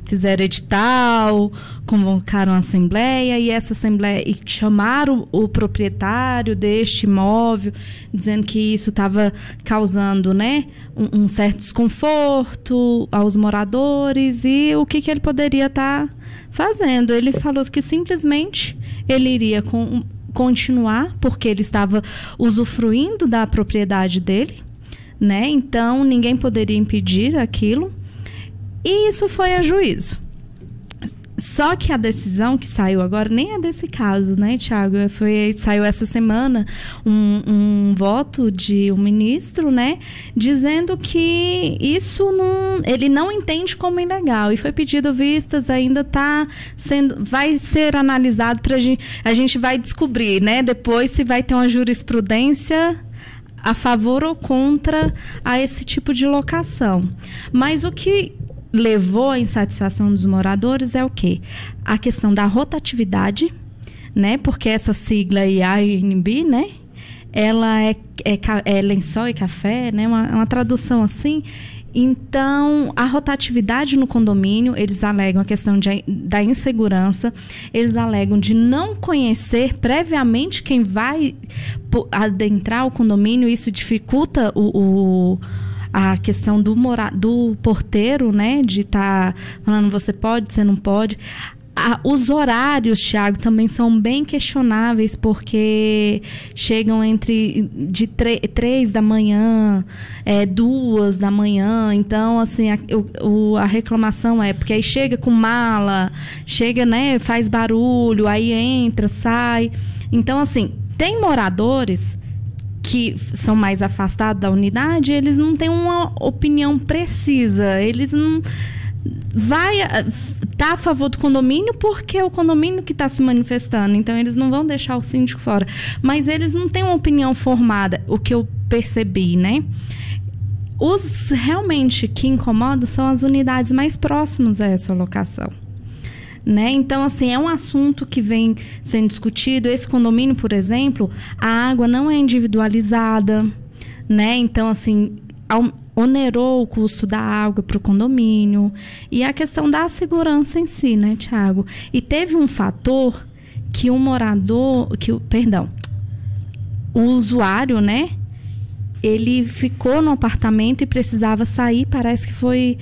fizeram edital, convocaram a assembleia, e essa assembleia chamaram o proprietário deste imóvel, dizendo que isso estava causando, né, um certo desconforto aos moradores, e o que ele poderia estar fazendo. Ele falou que simplesmente ele iria continuar, porque ele estava usufruindo da propriedade dele, né? Então ninguém poderia impedir aquilo. E isso foi a juízo. Só que a decisão que saiu agora nem é desse caso, né, Thiago? Saiu essa semana um voto de um ministro, né, dizendo que isso ele não entende como ilegal. E foi pedido vistas, ainda vai ser analisado a gente vai descobrir, né, depois se vai ter uma jurisprudência a favor ou contra a esse tipo de locação. Mas o que levou à insatisfação dos moradores é o quê? A questão da rotatividade, né? Porque essa sigla Airbnb, né? Ela é lençol e café, né? Uma tradução assim. Então, a rotatividade no condomínio, eles alegam a questão da insegurança, eles alegam de não conhecer previamente quem vai adentrar o condomínio, isso dificulta a questão do porteiro, né, de estar falando você pode, você não pode. Os horários, Thiago, também são bem questionáveis, porque chegam de 3 da manhã, 2 da manhã. Então, assim, a reclamação é porque aí chega com mala, chega, né, faz barulho, aí entra, sai. Então, assim, tem moradores que são mais afastados da unidade, eles não têm uma opinião precisa, eles não tá a favor do condomínio porque é o condomínio que está se manifestando, então eles não vão deixar o síndico fora, mas eles não têm uma opinião formada, o que eu percebi, né? Os realmente que incomodam são as unidades mais próximas a essa locação, né? Então, assim, é um assunto que vem sendo discutido. Esse condomínio, por exemplo, a água não é individualizada, né? Então, assim, onerou o custo da água para o condomínio. E a questão da segurança em si, né, Thiago? E teve um fator que o usuário, né? Ele ficou no apartamento e precisava sair, parece que foi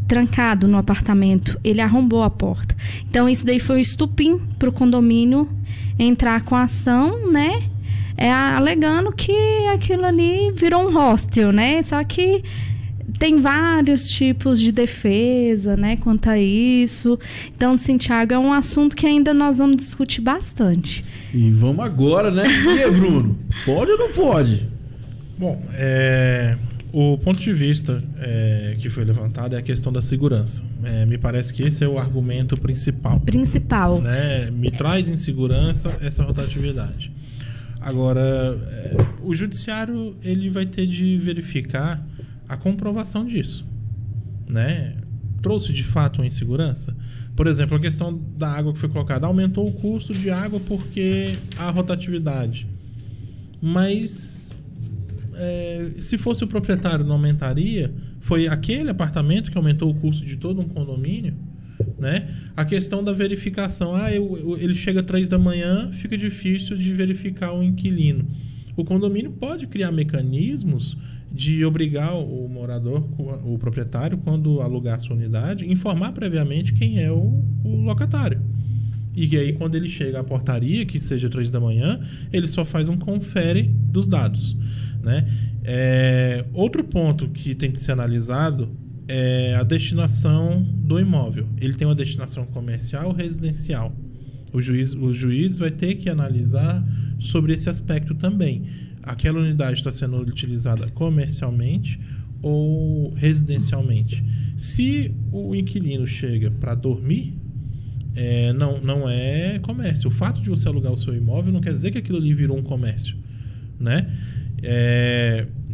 trancado no apartamento, ele arrombou a porta. Então, isso daí foi um estupim para o condomínio entrar com a ação, né? Alegando que aquilo ali virou um hostel, né? Só que tem vários tipos de defesa, né, quanto a isso. Então, sim, Thiago, é um assunto que ainda nós vamos discutir bastante. E vamos agora, né? E aí, Bruno? Pode ou não pode? Bom, o ponto de vista que foi levantado é a questão da segurança. Me parece que esse é o argumento principal. Né? Me traz insegurança essa rotatividade. Agora, o judiciário ele vai ter de verificar a comprovação disso. Né? Trouxe de fato uma insegurança? Por exemplo, a questão da água que foi colocada. Aumentou o custo de água porque há rotatividade. Mas se fosse o proprietário, não aumentaria? Foi aquele apartamento que aumentou o custo de todo um condomínio, né? A questão da verificação. Ele chega às 3 da manhã, fica difícil de verificar o inquilino. O condomínio pode criar mecanismos de obrigar o morador, o proprietário, quando alugar sua unidade, informar previamente quem é o locatário. E aí, quando ele chega à portaria, que seja 3 da manhã, ele só faz um confere dos dados, né? Outro ponto que tem que ser analisado é a destinação do imóvel. Ele tem uma destinação comercial ou residencial? O juiz vai ter que analisar sobre esse aspecto também. Aquela unidade está sendo utilizada comercialmente ou residencialmente? Se o inquilino chega para dormir, não é comércio. O fato de você alugar o seu imóvel não quer dizer que aquilo ali virou um comércio. né?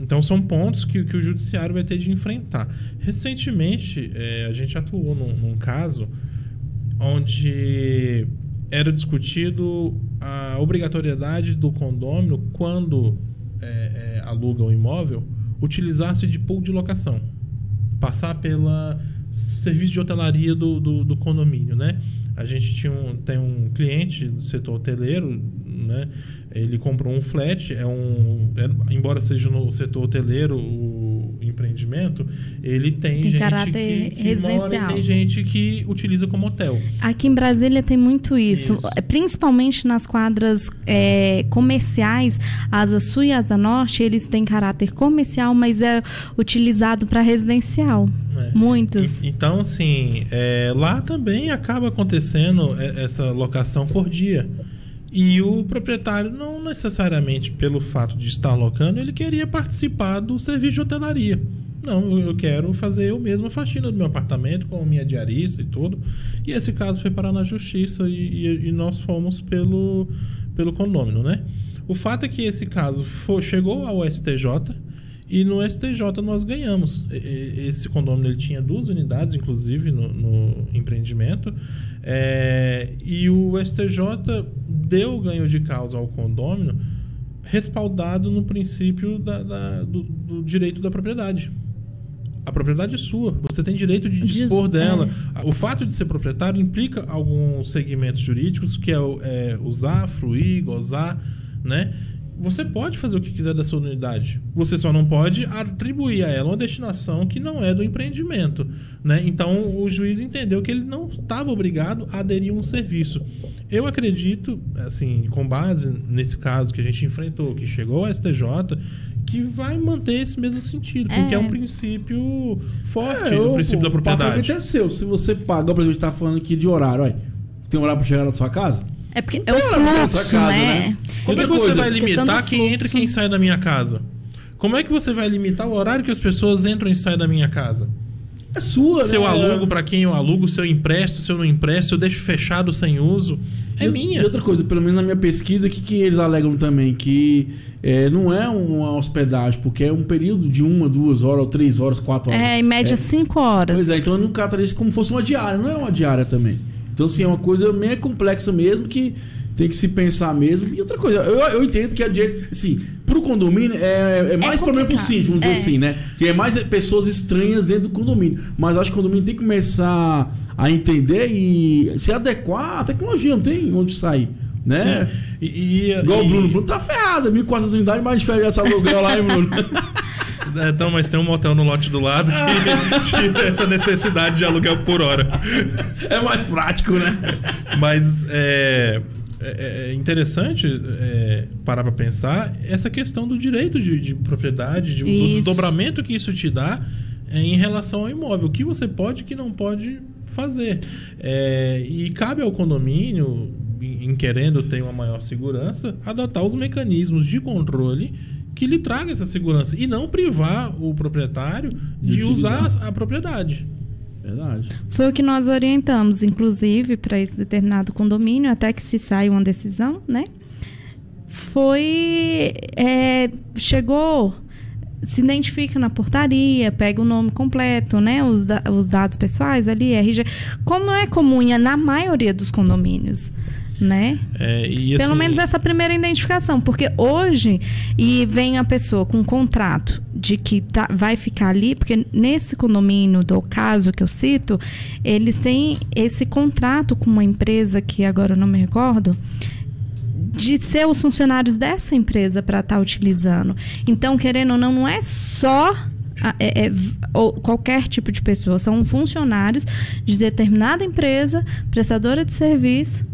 Então são pontos que o judiciário vai ter de enfrentar. Recentemente, a gente atuou num caso onde era discutido a obrigatoriedade do condômino, quando aluga um imóvel, utilizar-se de pool de locação, passar pela serviço de hotelaria do condomínio, né? A gente tem um cliente do setor hoteleiro, né? Ele comprou um flat, embora seja no setor hoteleiro o empreendimento, ele tem gente caráter que residencial. mora, e tem gente que utiliza como hotel. Aqui em Brasília tem muito isso. Principalmente nas quadras comerciais, Asa Sul e Asa Norte, eles têm caráter comercial, mas é utilizado para residencial. Muitas. Então, assim, lá também acaba acontecendo essa locação por dia. E o proprietário, não necessariamente pelo fato de estar locando, ele queria participar do serviço de hotelaria. Não, eu quero fazer eu mesmo a faxina do meu apartamento com a minha diarista e tudo. E esse caso foi parar na justiça e nós fomos pelo condômino, né? O fato é que esse caso chegou ao STJ e no STJ nós ganhamos. Esse condômino ele tinha 2 unidades, inclusive, no empreendimento. E o STJ deu o ganho de causa ao condômino respaldado no princípio do direito da propriedade. A propriedade é sua, você tem direito de dispor dela. O fato de ser proprietário implica alguns segmentos jurídicos, que é usar, fruir, gozar, né? Você pode fazer o que quiser da sua unidade. Você só não pode atribuir a ela uma destinação que não é do empreendimento, né? Então, o juiz entendeu que ele não estava obrigado a aderir a um serviço. Eu acredito, assim, com base nesse caso que a gente enfrentou, que chegou ao STJ, que vai manter esse mesmo sentido, porque é um princípio forte, o princípio da propriedade. O pagamento é seu. Se você paga, por exemplo, a gente está falando aqui de horário, olha, tem horário para chegar na sua casa? É porque é o fluxo, né? Como é que você vai limitar quem entra e quem sai da minha casa? Como é que você vai limitar o horário que as pessoas entram e saem da minha casa? É sua, se eu alugo para quem eu alugo, se eu empresto, se eu não empresto, se eu deixo fechado sem uso, minha. E outra coisa, pelo menos na minha pesquisa, o que eles alegam também? Que não é uma hospedagem, porque é um período de 1, 2 horas, ou 3 horas, 4 horas. Em média 5 horas. Pois então eu não cataria isso como fosse uma diária, não é uma diária também. Então, assim, é uma coisa meio complexa mesmo, que tem que se pensar mesmo. E outra coisa, eu entendo que a direito, assim, pro condomínio é mais problema pro síndico, vamos dizer assim, né? Que é mais pessoas estranhas dentro do condomínio. Mas acho que o condomínio tem que começar a entender e se adequar à tecnologia, não tem onde sair, né? Igual o Bruno tá ferrado, 1.400 unidades, mas a gente fez essa aluguel lá, hein, Bruno? Então, mas tem um motel no lote do lado que tira essa necessidade de aluguel por hora. É mais prático, né? Mas é interessante parar para pensar essa questão do direito de propriedade, do desdobramento que isso te dá em relação ao imóvel. O que você pode e o que não pode fazer. E cabe ao condomínio, em querendo ter uma maior segurança, adotar os mecanismos de controle que lhe traga essa segurança e não privar o proprietário de usar a propriedade. Verdade. Foi o que nós orientamos, inclusive, para esse determinado condomínio, até que se saia uma decisão, né? Chegou, se identifica na portaria, pega o nome completo, né? Os dados pessoais ali, RG, como é comum na maioria dos condomínios, né? Pelo menos essa primeira identificação, porque hoje vem a pessoa com um contrato de que vai ficar ali, porque nesse condomínio do caso que eu cito, eles têm esse contrato com uma empresa que agora eu não me recordo, de ser os funcionários dessa empresa para estar utilizando. Então, querendo ou não é só qualquer tipo de pessoa, são funcionários de determinada empresa, prestadora de serviço,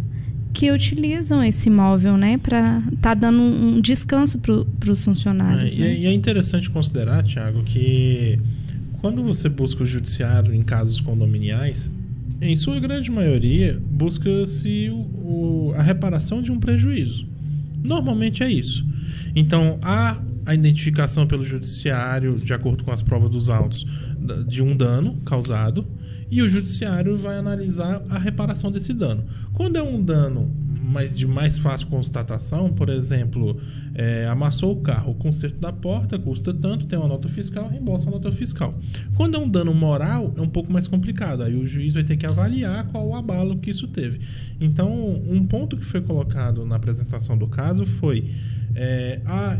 que utilizam esse imóvel, né, para dando um descanso para os funcionários. Né? E é interessante considerar, Thiago, que quando você busca o judiciário em casos condominiais, em sua grande maioria, busca-se a reparação de um prejuízo. Normalmente é isso. Então, há a identificação pelo judiciário, de acordo com as provas dos autos, de um dano causado, e o judiciário vai analisar a reparação desse dano. Quando é um dano de mais fácil constatação, por exemplo, amassou o carro, o conserto da porta custa tanto, tem uma nota fiscal, reembolsa a nota fiscal. Quando é um dano moral, é um pouco mais complicado. Aí o juiz vai ter que avaliar qual o abalo que isso teve. Então, um ponto que foi colocado na apresentação do caso foi: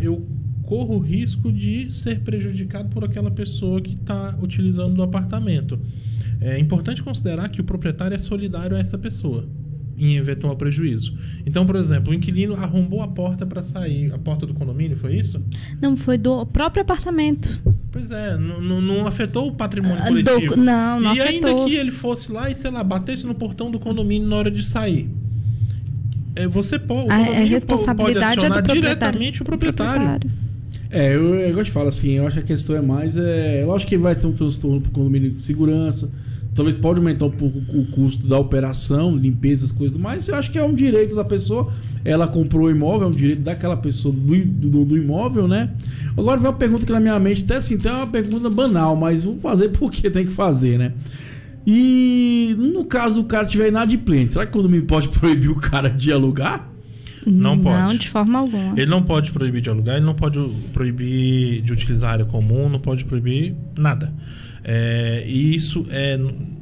eu corro o risco de ser prejudicado por aquela pessoa que está utilizando o apartamento. É importante considerar que o proprietário é solidário a essa pessoa em eventual prejuízo. Então, por exemplo, o inquilino arrombou a porta para sair, a porta do condomínio, foi isso? Não, foi do próprio apartamento. Pois é, não afetou o patrimônio coletivo. Não e afetou. Ainda que ele fosse lá e, sei lá, batesse no portão do condomínio na hora de sair. Você pode, pode acionar diretamente o proprietário. Eu gosto de falar assim, eu acho que a questão é mais... lógico que vai ter um transtorno para o condomínio de segurança, talvez pode aumentar um pouco o custo da operação, limpeza, as coisas, mas eu acho que é um direito da pessoa. Ela comprou o imóvel, é um direito daquela pessoa do imóvel, né? Agora vem uma pergunta que na minha mente, até assim, tem uma pergunta banal, mas vou fazer porque tem que fazer, né? E no caso do cara tiver inadimplente, será que o condomínio pode proibir o cara de alugar? Não pode. Não, de forma alguma. Ele não pode proibir de alugar, ele não pode proibir de utilizar a área comum, não pode proibir nada. E isso é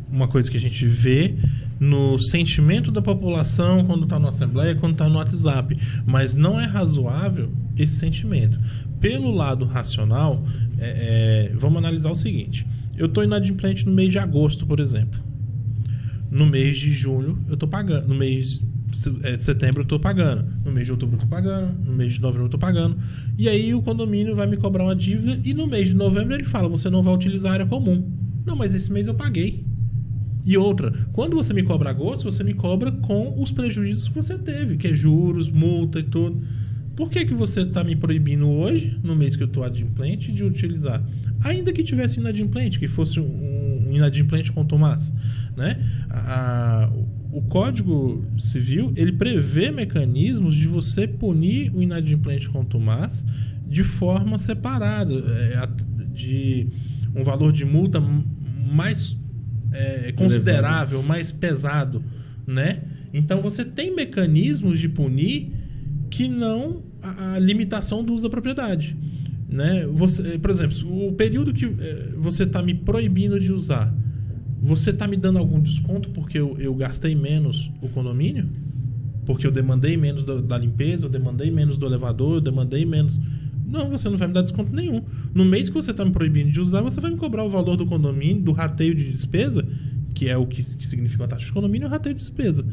uma coisa que a gente vê no sentimento da população quando está na Assembleia, quando está no WhatsApp. Mas não é razoável esse sentimento. Pelo lado racional, vamos analisar o seguinte. Eu estou inadimplente no mês de agosto, por exemplo. No mês de julho, eu estou pagando. No mês de setembro, eu estou pagando. No mês de outubro, eu estou pagando. No mês de novembro, eu estou pagando. E aí, o condomínio vai me cobrar uma dívida. E no mês de novembro, ele fala: você não vai utilizar a área comum. Não, mas esse mês eu paguei. E outra, quando você me cobra agosto, você me cobra com os prejuízos que você teve, que é juros, multa e tudo. Por que você está me proibindo hoje, no mês que eu estou adimplente, de utilizar? Ainda que tivesse inadimplente, que fosse um inadimplente com Tomás, né? O Código Civil, ele prevê mecanismos de você punir o inadimplente com Tomás de forma separada, de um valor de multa mais considerável, mais pesado, né? Então você tem mecanismos de punir que não a limitação do uso da propriedade, né? Por exemplo, o período que você está me proibindo de usar, você está me dando algum desconto porque eu gastei menos o condomínio? Porque eu demandei menos da limpeza, eu demandei menos do elevador, eu demandei menos... Não, você não vai me dar desconto nenhum. No mês que você está me proibindo de usar, você vai me cobrar o valor do condomínio, do rateio de despesa, que é o que significa a taxa de condomínio, e o rateio de despesa,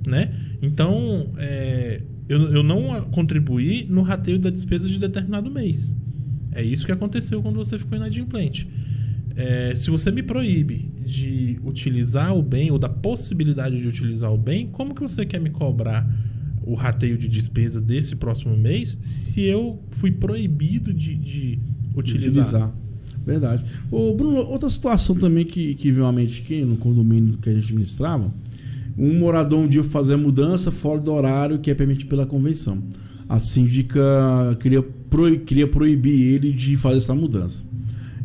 né? Então, eu não contribuí no rateio da despesa de determinado mês. É isso que aconteceu quando você ficou inadimplente. Se você me proíbe de utilizar o bem, ou da possibilidade de utilizar o bem, como que você quer me cobrar o rateio de despesa desse próximo mês se eu fui proibido de utilizar? Verdade. Ô, Bruno, outra situação também que veio à mente aqui no condomínio que a gente administrava, um morador um dia fazer a mudança fora do horário que é permitido pela convenção. A síndica queria proibir ele de fazer essa mudança.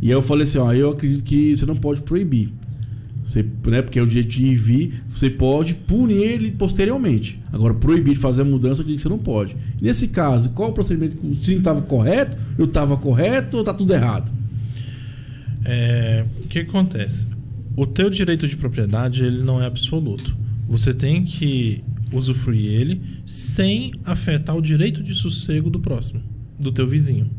E aí eu falei assim, eu acredito que você não pode proibir. Você, né, porque é o direito de ir e vir, você pode punir ele posteriormente. Agora, proibir de fazer a mudança, acredito que você não pode. Nesse caso, qual o procedimento? O síndico estava correto? Eu estava correto ou está tudo errado? O que acontece? O teu direito de propriedade, ele não é absoluto. Você tem que usufruir ele sem afetar o direito de sossego do próximo, do teu vizinho.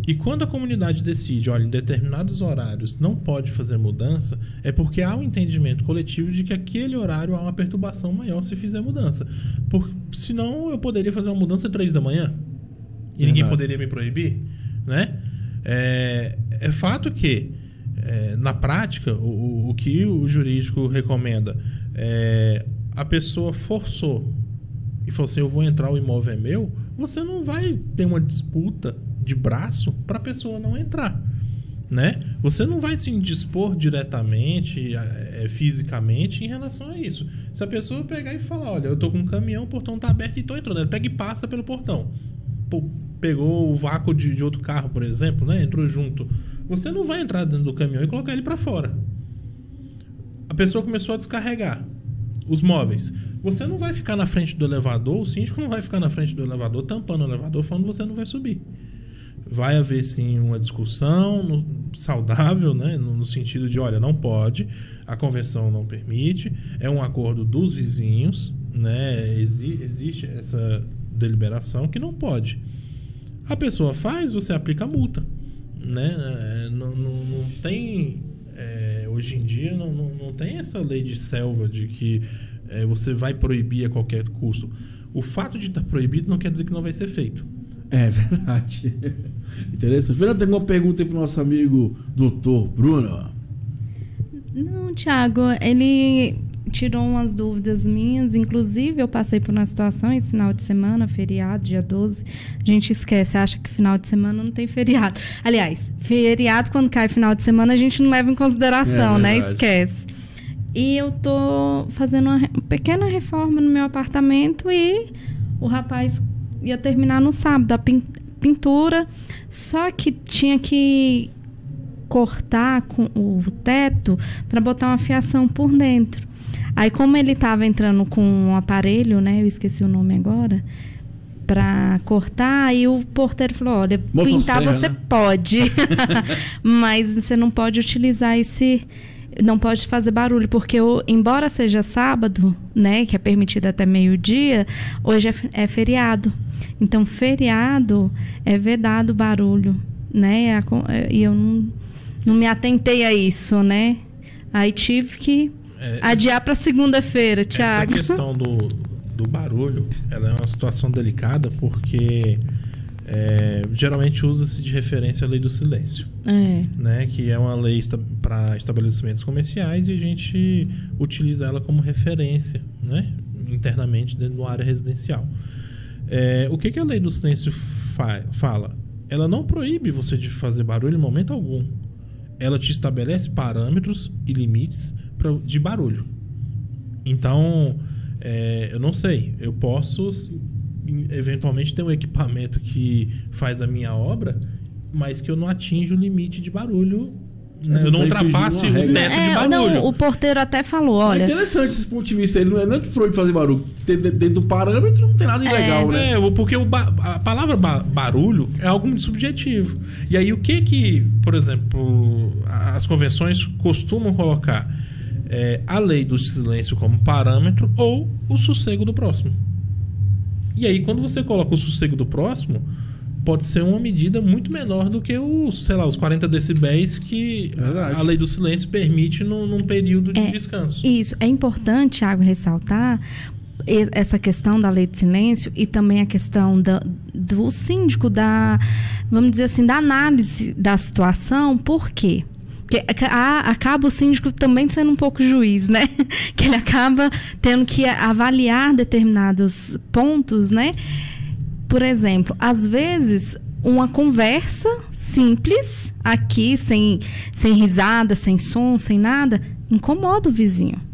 E quando a comunidade decide, olha, em determinados horários não pode fazer mudança, é porque há um entendimento coletivo de que aquele horário há uma perturbação maior se fizer mudança. Senão eu poderia fazer uma mudança às 3 da manhã e ninguém poderia me proibir, né? É fato que, na prática, o que o jurídico recomenda a pessoa forçou e falou assim, eu vou entrar, o imóvel é meu, você não vai ter uma disputa de braço para a pessoa não entrar, né? Você não vai se indispor diretamente, fisicamente em relação a isso. Se a pessoa pegar e falar, olha, eu tô com um caminhão, o portão tá aberto e tô entrando, ele pega e passa pelo portão. Pegou o vácuo de outro carro, por exemplo, né? Entrou junto. Você não vai entrar dentro do caminhão e colocar ele para fora. A pessoa começou a descarregar os móveis. Você não vai ficar na frente do elevador, o síndico não vai ficar na frente do elevador, tampando o elevador, falando que você não vai subir. Vai haver, sim, uma discussão saudável, né? No sentido de, olha, não pode, a convenção não permite, é um acordo dos vizinhos, né? Existe essa deliberação que não pode. A pessoa faz, você aplica a multa, né? Não tem... hoje em dia não tem essa lei de selva de que você vai proibir a qualquer custo. O fato de estar proibido não quer dizer que não vai ser feito. É verdade. Interessante. Fernando, tem alguma pergunta aí para o nosso amigo doutor Bruno? Não, Thiago, ele tirou umas dúvidas minhas. Inclusive, eu passei por uma situação esse final de semana, feriado, dia 12. A gente esquece, acha que final de semana não tem feriado. Aliás, feriado, quando cai final de semana, a gente não leva em consideração, né? Esquece. E eu tô fazendo uma pequena reforma no meu apartamento e o rapaz ia terminar no sábado a pintura, só que tinha que cortar com o teto para botar uma fiação por dentro. Aí, como ele estava entrando com um aparelho, né, eu esqueci o nome agora, para cortar, aí o porteiro falou, olha, pintar você pode, mas você não pode utilizar não pode fazer barulho, porque embora seja sábado, né, que é permitido até meio-dia, hoje é feriado. Então, feriado é vedado barulho, né? E eu não me atentei a isso, né? Aí tive que adiar para segunda-feira, Thiago. Essa questão do barulho, ela é uma situação delicada, porque geralmente usa-se de referência a lei do silêncio, né? Que é uma lei para estabelecimentos comerciais e a gente utiliza ela como referência, né? Internamente dentro de uma área residencial. O que a lei do silêncio fala? Ela não proíbe você de fazer barulho em momento algum. Ela te estabelece parâmetros e limites de barulho. Então, eu não sei, eu posso eventualmente ter um equipamento que faz a minha obra, mas que eu não atinjo o limite de barulho, né? Eu não ultrapasse o teto de barulho. Não, o porteiro até falou, olha... É interessante esse ponto de vista. Ele não é que proíbe fazer barulho. Dentro do parâmetro não tem nada ilegal, né? Porque a palavra barulho é algo muito subjetivo. E aí o que por exemplo, as convenções costumam colocar? A lei do silêncio como parâmetro ou o sossego do próximo. E aí, quando você coloca o sossego do próximo, pode ser uma medida muito menor do que os 40 decibéis que a lei do silêncio permite num período de descanso. Isso. É importante, Thiago, ressaltar essa questão da lei de silêncio e também a questão do síndico, vamos dizer assim, da análise da situação. Por quê? Porque acaba o síndico também sendo um pouco juiz, né? Que ele acaba tendo que avaliar determinados pontos, né? Por exemplo, às vezes, uma conversa simples, aqui, sem risada, sem som, sem nada, incomoda o vizinho.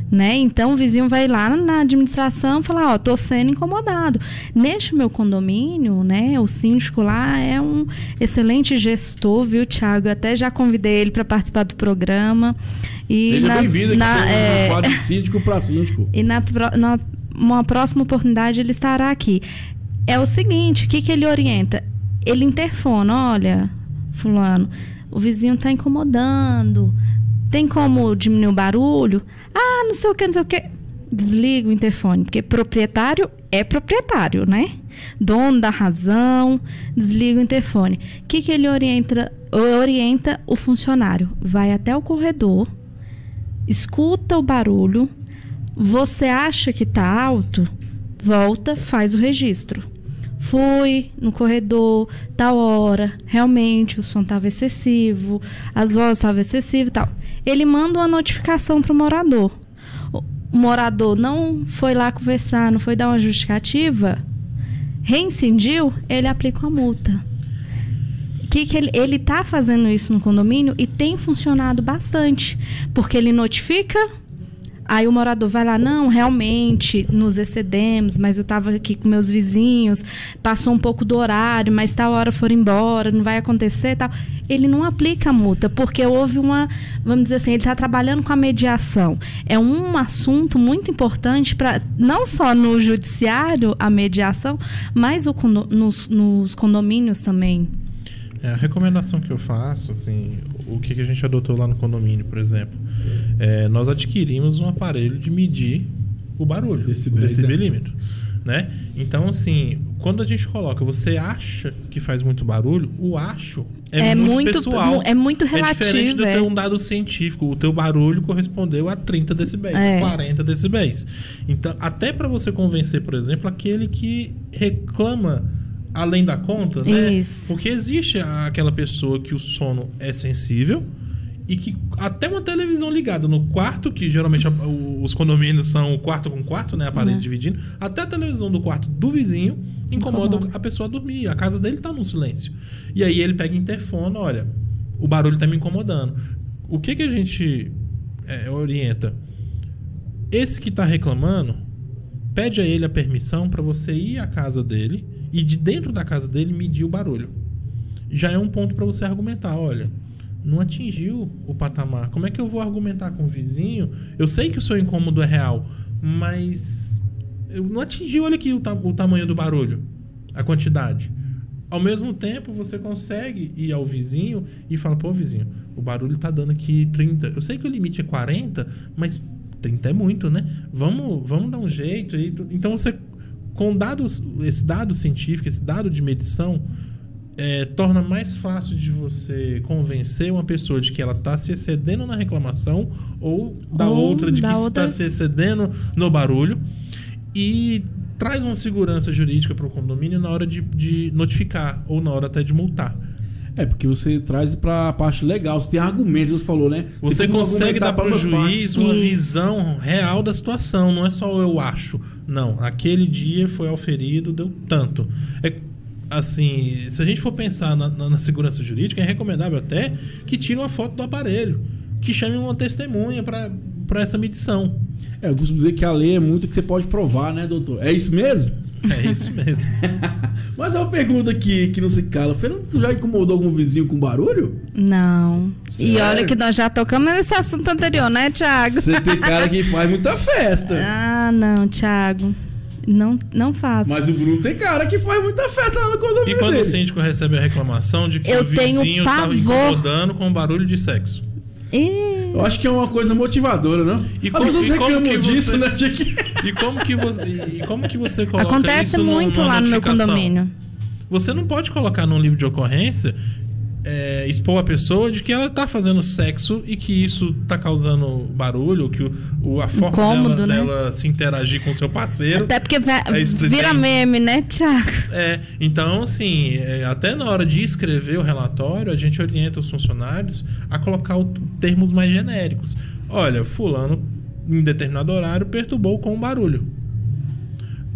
Né? Então, o vizinho vai lá na administração e falar, estou sendo incomodado. Neste meu condomínio, né, o síndico lá é um excelente gestor, viu, Thiago? Eu até já convidei ele para participar do programa. Seja bem-vindo aqui no quadro de síndico para síndico. E numa próxima oportunidade ele estará aqui. É o seguinte, o que ele orienta? Ele interfona, olha, fulano, o vizinho está incomodando, tem como diminuir o barulho? Não sei o que, não sei o que. Desliga o interfone, porque proprietário é proprietário, né? Dono da razão, desliga o interfone. O que ele orienta o funcionário? Vai até o corredor, escuta o barulho, você acha que está alto? Volta, faz o registro. Fui no corredor, tal hora, realmente o som estava excessivo, as vozes estavam excessivas e tal. Ele manda uma notificação para o morador. O morador não foi lá conversar, não foi dar uma justificativa, reincindiu, ele aplica uma multa. Ele está fazendo isso no condomínio e tem funcionado bastante, porque ele notifica Aí o morador vai lá, não, realmente nos excedemos, mas eu estava aqui com meus vizinhos, passou um pouco do horário, mas tal hora foram embora, não vai acontecer, tal. Ele não aplica a multa, porque houve vamos dizer assim, ele está trabalhando com a mediação. É um assunto muito importante para não só no judiciário a mediação, mas nos condomínios também. A recomendação que eu faço, assim, o que a gente adotou lá no condomínio, por exemplo, nós adquirimos um aparelho de medir o barulho, o decibelímetro, né? Então, assim, quando a gente coloca, você acha que faz muito barulho, o acho é muito pessoal. É muito relativo. É diferente do ter um dado científico. O teu barulho correspondeu a 30 decibéis, 40 decibéis. Então, até para você convencer, por exemplo, aquele que reclama além da conta, né? Isso. Porque existe aquela pessoa que o sono é sensível e que até uma televisão ligada no quarto, que geralmente os condomínios são quarto com quarto, né? A parede dividindo. Até a televisão do quarto do vizinho incomoda a pessoa a dormir. A casa dele tá no silêncio. E aí ele pega e interfona, olha, o barulho tá me incomodando. O que a gente orienta? Esse que tá reclamando, pede a ele a permissão para você ir à casa dele e de dentro da casa dele medir o barulho. Já é um ponto para você argumentar, olha, não atingiu o patamar. Como é que eu vou argumentar com o vizinho? Eu sei que o seu incômodo é real, mas eu não atingiu, olha aqui o tamanho do barulho, a quantidade. Ao mesmo tempo, você consegue ir ao vizinho e falar, pô, vizinho, o barulho tá dando aqui 30. Eu sei que o limite é 40, mas 30 é muito, né? Vamos dar um jeito aí. Então você, com esse dado científico, esse dado de medição, torna mais fácil de você convencer uma pessoa de que ela está se excedendo na reclamação ou outra de que está se excedendo no barulho, e traz uma segurança jurídica para o condomínio na hora de notificar ou na hora até de multar. Porque você traz para a parte legal, você tem argumentos, você falou, né? Você consegue dar para o juiz uma visão real da situação, não é só eu acho. Não, aquele dia foi auferido, deu tanto. Assim, se a gente for pensar na segurança jurídica, é recomendável até que tire uma foto do aparelho, que chame uma testemunha para essa medição. Eu costumo dizer que a lei é muito que você pode provar, né, doutor? É isso mesmo? É isso mesmo. Mas é uma pergunta que não se cala. Fernando, tu já incomodou algum vizinho com barulho? Não. Sério? E olha que nós já tocamos nesse assunto anterior, né, Thiago? Você tem cara que faz muita festa. Ah, não, Thiago. Não faço. Mas o Bruno tem cara que faz muita festa lá no condomínio. E quando dele? o síndico recebe a reclamação de que o vizinho estava incomodando com barulho de sexo? Eu acho que é uma coisa motivadora, não? E como que você coloca Acontece isso muito lá no meu condomínio. Você não pode colocar num livro de ocorrência expor a pessoa de que ela tá fazendo sexo e que isso tá causando barulho, que a forma dela se interagir com seu parceiro. Até porque vira meme, né, Thiago? Então, assim, até na hora de escrever o relatório, a gente orienta os funcionários a colocar termos mais genéricos. Olha, fulano, em determinado horário, perturbou com barulho.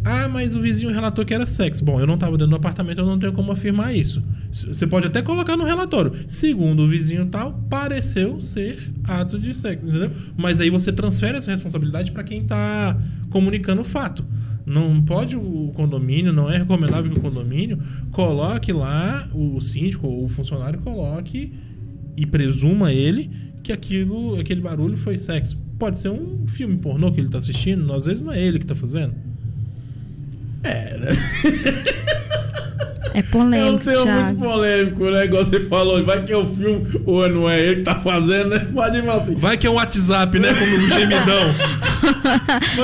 Ah, mas o vizinho relatou que era sexo. Bom, eu não estava dentro do apartamento, eu não tenho como afirmar isso. Você pode até colocar no relatório. Segundo o vizinho tal, pareceu ser ato de sexo, entendeu? Mas aí você transfere essa responsabilidade para quem está comunicando o fato. Não pode o condomínio, não é recomendável que o condomínio coloque lá, o síndico ou o funcionário coloque e presuma ele que aquele barulho foi sexo. Pode ser um filme pornô que ele está assistindo, às vezes não é ele que está fazendo. É polêmico, é um tema Thiago. muito polêmico, né? Igual você falou, vai que é o filme ou não é ele que tá fazendo, né? Pode falar assim. Vai que é o WhatsApp, né? Como o gemidão.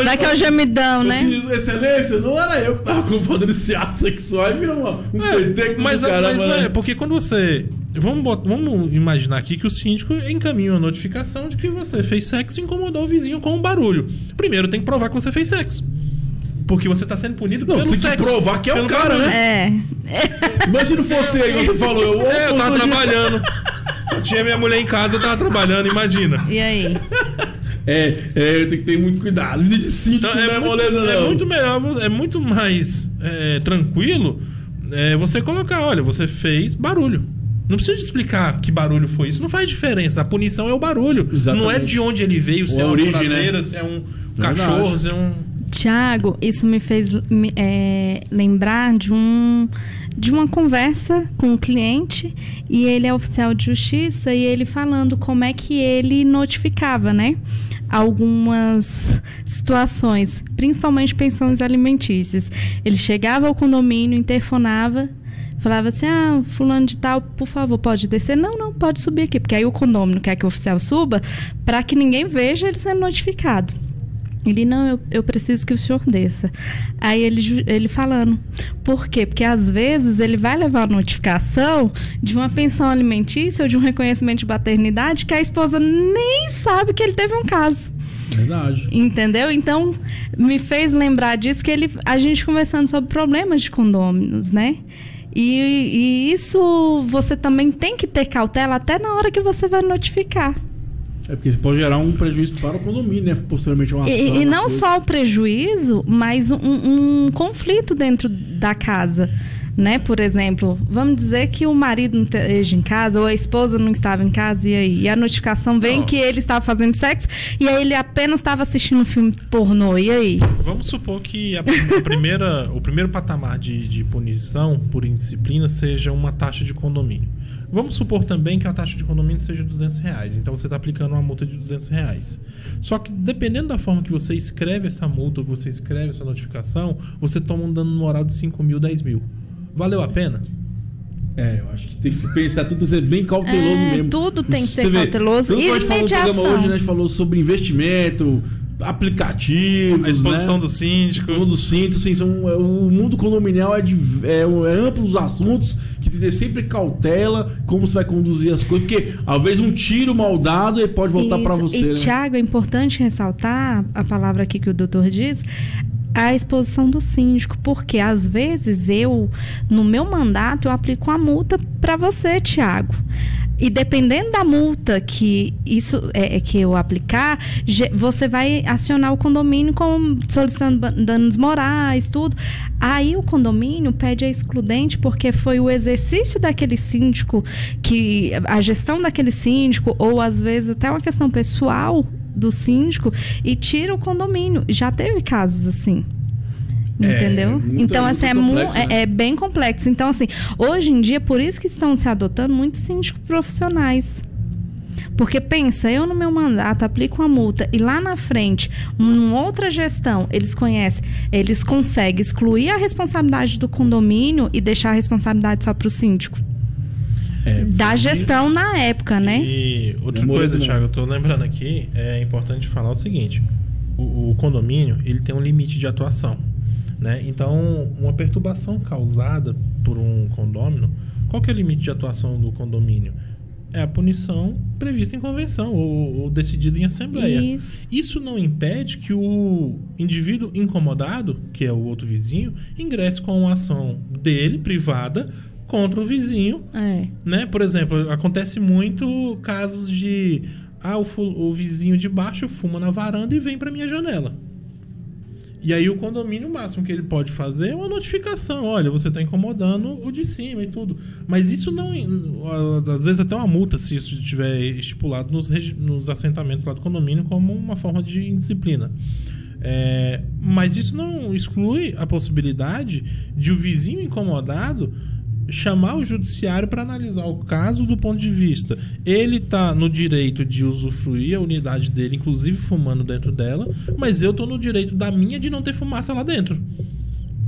Vai que é o gemidão, né? Excelência, não era eu que tava fazendo esse ato sexual. Aí vira um PT mas porque quando você... Vamos imaginar aqui que o síndico encaminha uma notificação de que você fez sexo e incomodou o vizinho com um barulho. Primeiro tem que provar que você fez sexo. Porque você tá sendo punido pelo sexo. Tem que provar que é o cara, né? Imagina fosse aí, você falou. Eu tava trabalhando. Só tinha minha mulher em casa, eu tava trabalhando, imagina. E aí? Tem que ter muito cuidado. Visita de síndico, então, não é moleza, não. É muito melhor, é muito mais tranquilo você colocar, olha, você fez barulho. Não precisa explicar que barulho foi isso. Não faz diferença. A punição é o barulho. Exatamente. Não é de onde ele veio, se é uma furadeira, se é um cachorro, se é um... Tiago, isso me fez lembrar de uma conversa com um cliente, e ele é oficial de justiça, e ele falando como é que ele notificava, né, algumas situações, principalmente pensões alimentícias. Ele chegava ao condomínio, interfonava, falava assim: fulano de tal, por favor, pode descer? Não, pode subir aqui, porque aí o condomínio quer que o oficial suba para que ninguém veja ele sendo notificado. Ele: não, eu preciso que o senhor desça. Aí ele falando: por quê? Porque às vezes ele vai levar a notificação de uma pensão alimentícia ou de um reconhecimento de paternidade que a esposa nem sabe que ele teve um caso. Verdade. Entendeu? Então, me fez lembrar disso, que a gente conversando sobre problemas de condôminos, né? E isso você também tem que ter cautela até na hora que você vai notificar. É porque isso pode gerar um prejuízo para o condomínio, né? Posteriormente uma ação. E não só o prejuízo, mas um conflito dentro da casa, né? Por exemplo, vamos dizer que o marido não esteja em casa, ou a esposa não estava em casa, e aí? E a notificação vem que ele estava fazendo sexo, e aí ele apenas estava assistindo um filme pornô, e aí? Vamos supor que o primeiro patamar de punição por indisciplina seja uma taxa de condomínio. Vamos supor também que a taxa de condomínio seja R$200. Então você está aplicando uma multa de R$200. Só que dependendo da forma que você escreve essa multa, que você escreve essa notificação, você toma um dano moral de 5 mil, 10 mil. Valeu a pena? Eu acho que tem que se pensar, tudo tem que ser bem cauteloso mesmo. Tudo tem que ser cauteloso. E mediação. Hoje, né, a gente falou sobre investimento, aplicativos, a exposição, né? do síndico. Do síndico, assim, o mundo condominial é amplo os assuntos, que tem que ter sempre cautela como você vai conduzir as coisas, porque às vezes um tiro mal dado ele pode voltar para você. E, né? Tiago, é importante ressaltar a palavra aqui que o doutor diz, a exposição do síndico, porque às vezes no meu mandato, eu aplico uma multa para você, Tiago. E dependendo da multa que eu aplicar, você vai acionar o condomínio solicitando danos morais, tudo. Aí o condomínio pede a excludente porque foi o exercício daquele síndico, a gestão daquele síndico, ou às vezes até uma questão pessoal do síndico, e tira o condomínio. Já teve casos assim. Entendeu? Então, assim, é bem complexo. Então, assim, hoje em dia, por isso que estão se adotando muitos síndicos profissionais. Porque pensa, eu no meu mandato aplico uma multa e lá na frente, uma outra gestão, eles conseguem excluir a responsabilidade do condomínio e deixar a responsabilidade só para o síndico. Da gestão na época, né? E outra coisa, Thiago, eu tô lembrando aqui, é importante falar o seguinte: o condomínio, ele tem um limite de atuação, né? Então, uma perturbação causada por um condômino, qual que é o limite de atuação do condomínio? É a punição prevista em convenção ou decidida em assembleia. Isso não impede que o indivíduo incomodado, que é o outro vizinho, ingresse com uma ação dele, privada, contra o vizinho. Né? Por exemplo, acontece muito casos de o vizinho de baixo fuma na varanda e vem para minha janela. E aí o condomínio, o máximo que ele pode fazer é uma notificação: olha, você está incomodando o de cima e tudo. Mas isso não... Às vezes até uma multa, se isso estiver estipulado nos assentamentos lá do condomínio como uma forma de indisciplina. Mas isso não exclui a possibilidade de o vizinho incomodado chamar o judiciário para analisar o caso do ponto de vista: ele está no direito de usufruir a unidade dele, inclusive fumando dentro dela, mas eu estou no direito da minha de não ter fumaça lá dentro.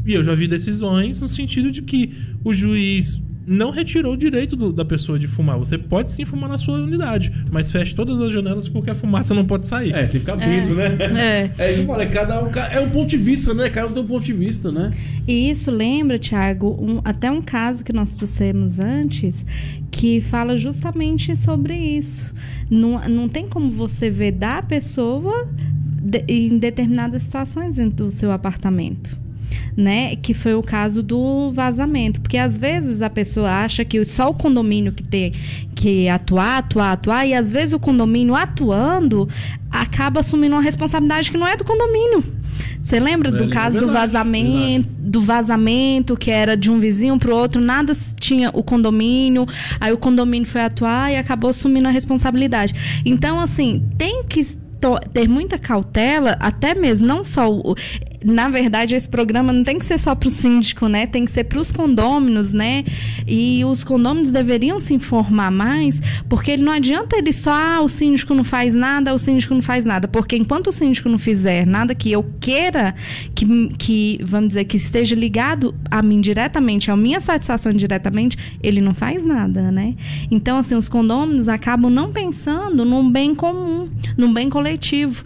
E eu já vi decisões no sentido de que o juiz não retirou o direito da pessoa de fumar. Você pode sim fumar na sua unidade, mas feche todas as janelas porque a fumaça não pode sair. Tem que ficar dentro, né? Eu falei, cada um é um ponto de vista, né? Cada um tem um ponto de vista, né? E isso lembra, Thiago, até um caso que nós trouxemos antes, que fala justamente sobre isso. Não tem como você vedar a pessoa em determinadas situações dentro do seu apartamento. Né? Que foi o caso do vazamento, porque às vezes a pessoa acha que só o condomínio que tem que atuar, e às vezes o condomínio atuando acaba assumindo uma responsabilidade que não é do condomínio. Você lembra do caso do vazamento, do vazamento, que era de um vizinho para o outro, nada tinha o condomínio, aí o condomínio foi atuar e acabou assumindo a responsabilidade. Então, assim, tem que ter muita cautela, até mesmo, não só na verdade, esse programa não tem que ser só para o síndico, né? Tem que ser para os condôminos, né? E os condôminos deveriam se informar mais, porque não adianta ele só, o síndico não faz nada, porque enquanto o síndico não fizer nada que eu queira, que vamos dizer, que esteja ligado a mim diretamente, a minha satisfação diretamente, ele não faz nada, né? Então, assim, os condôminos acabam não pensando num bem comum, num bem coletivo.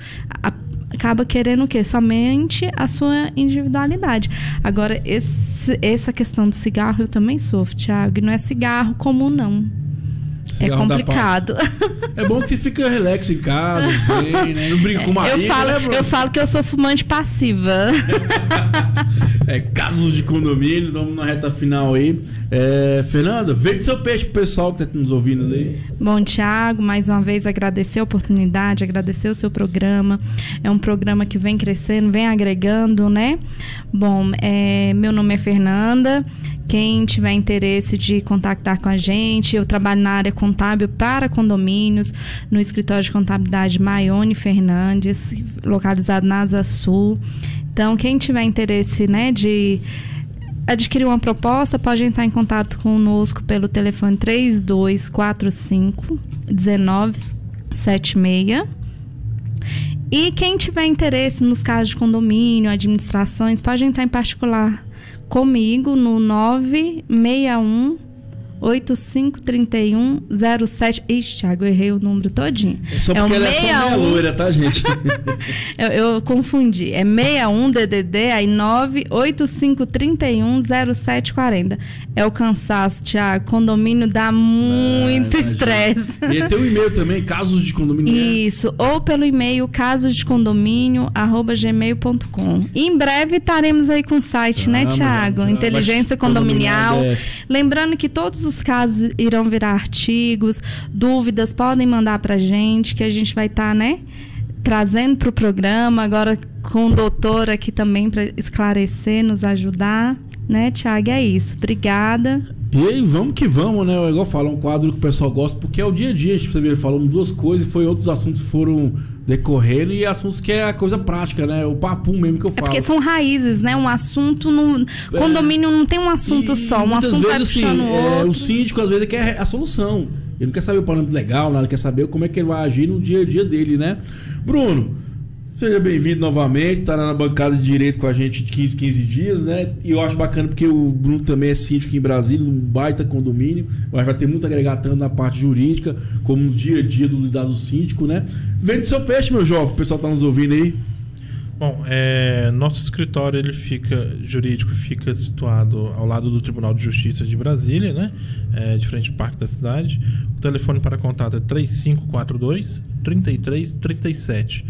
Acaba querendo o quê? Somente a sua individualidade. Agora, essa questão do cigarro eu também sofro, Thiago. E não é cigarro comum, não. Cigarro é complicado. É bom que você fica relax em casa, assim, né? Não brinca com o marido, eu falo que eu sou fumante passiva. Casos de condomínio, estamos na reta final aí. Fernanda, vende seu peixe pro pessoal que está nos ouvindo aí. Bom, Thiago, mais uma vez agradecer a oportunidade, agradecer o seu programa. É um programa que vem crescendo, vem agregando, né? Bom, meu nome é Fernanda. Quem tiver interesse de contactar com a gente, eu trabalho na área contábil para condomínios, no escritório de contabilidade Maione Fernandes, localizado na Asa Sul. Então, quem tiver interesse, né, de adquirir uma proposta, pode entrar em contato conosco pelo telefone 3245-1976. E quem tiver interesse nos casos de condomínio, administrações, pode entrar em particular comigo no 961-8531-07. Ixi, Thiago, eu errei o número todinho. Só porque ela é só meia loira, tá, gente? eu confundi. É 61 DDD, aí 98531-0740. É o cansaço, Thiago. Condomínio dá muito estresse. E tem um e-mail também, casos de condomínio. Isso, ou pelo e-mail casosdecondomínio@gmail.com. E em breve estaremos aí com o site, né, Thiago? Inteligência Condominial. Lembrando que todos os casos irão virar artigos, dúvidas podem mandar pra gente, que a gente vai estar, né, trazendo pro programa, agora com o doutor aqui também para esclarecer, nos ajudar, né, Thiago? É isso, obrigada. E aí, vamos que vamos, né? Igual fala, um quadro que o pessoal gosta, porque é o dia a dia, a gente falando duas coisas, e foi outros assuntos que foram decorrendo, e assuntos que é a coisa prática, né? O papo mesmo que eu falo. É porque são raízes, né? Um assunto, condomínio não tem um assunto só, um assunto vai puxando o outro. O síndico, às vezes, quer a solução. Ele não quer saber o parâmetro legal, nada, quer saber como é que ele vai agir no dia a dia dele, né? Bruno, seja bem-vindo novamente, tá na bancada de direito com a gente de 15 dias, né? E eu acho bacana porque o Bruno também é síndico aqui em Brasília, um baita condomínio, mas vai ter muito a agregar tanto na parte jurídica, como no dia a dia do lidar do síndico, né? Vende seu peixe, meu jovem, o pessoal tá nos ouvindo aí. Bom, nosso escritório jurídico fica situado ao lado do Tribunal de Justiça de Brasília, né? De frente ao Parque da Cidade. O telefone para contato é 3542-3337.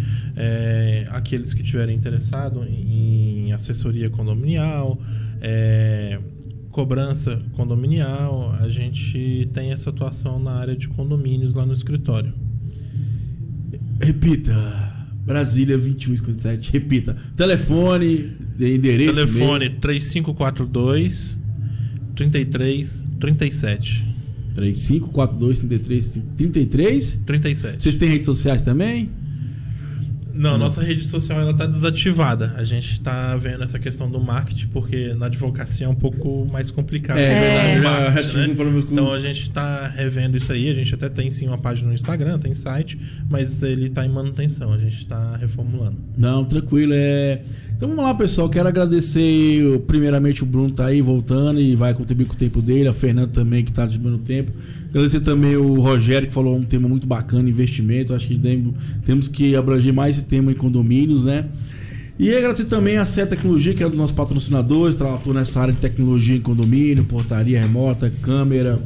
Aqueles que estiverem interessados em assessoria condominial, cobrança condominial, a gente tem essa atuação na área de condomínios lá no escritório. Repita. Brasília 2157. Repita. Telefone, endereço. Telefone 3542 3337. 3542 3337. Vocês têm redes sociais também? Não, nossa rede social ela tá desativada. A gente está vendo essa questão do marketing, porque na advocacia é um pouco mais complicado. Marketing, né? Então a gente está revendo isso aí. A gente até tem sim uma página no Instagram, tem site, mas ele está em manutenção. A gente está reformulando. Não, tranquilo. Então vamos lá, pessoal. Quero agradecer primeiramente o Bruno tá aí voltando e vai contribuir com o tempo dele. A Fernanda também, que está diminuindo o tempo. Agradecer também o Rogério, que falou um tema muito bacana, investimento. Acho que temos que abranger mais esse tema em condomínios, né? E agradecer também a CE Tecnologia, que é um dos nossos patrocinadores, trabalhou nessa área de tecnologia em condomínio, portaria remota, câmera,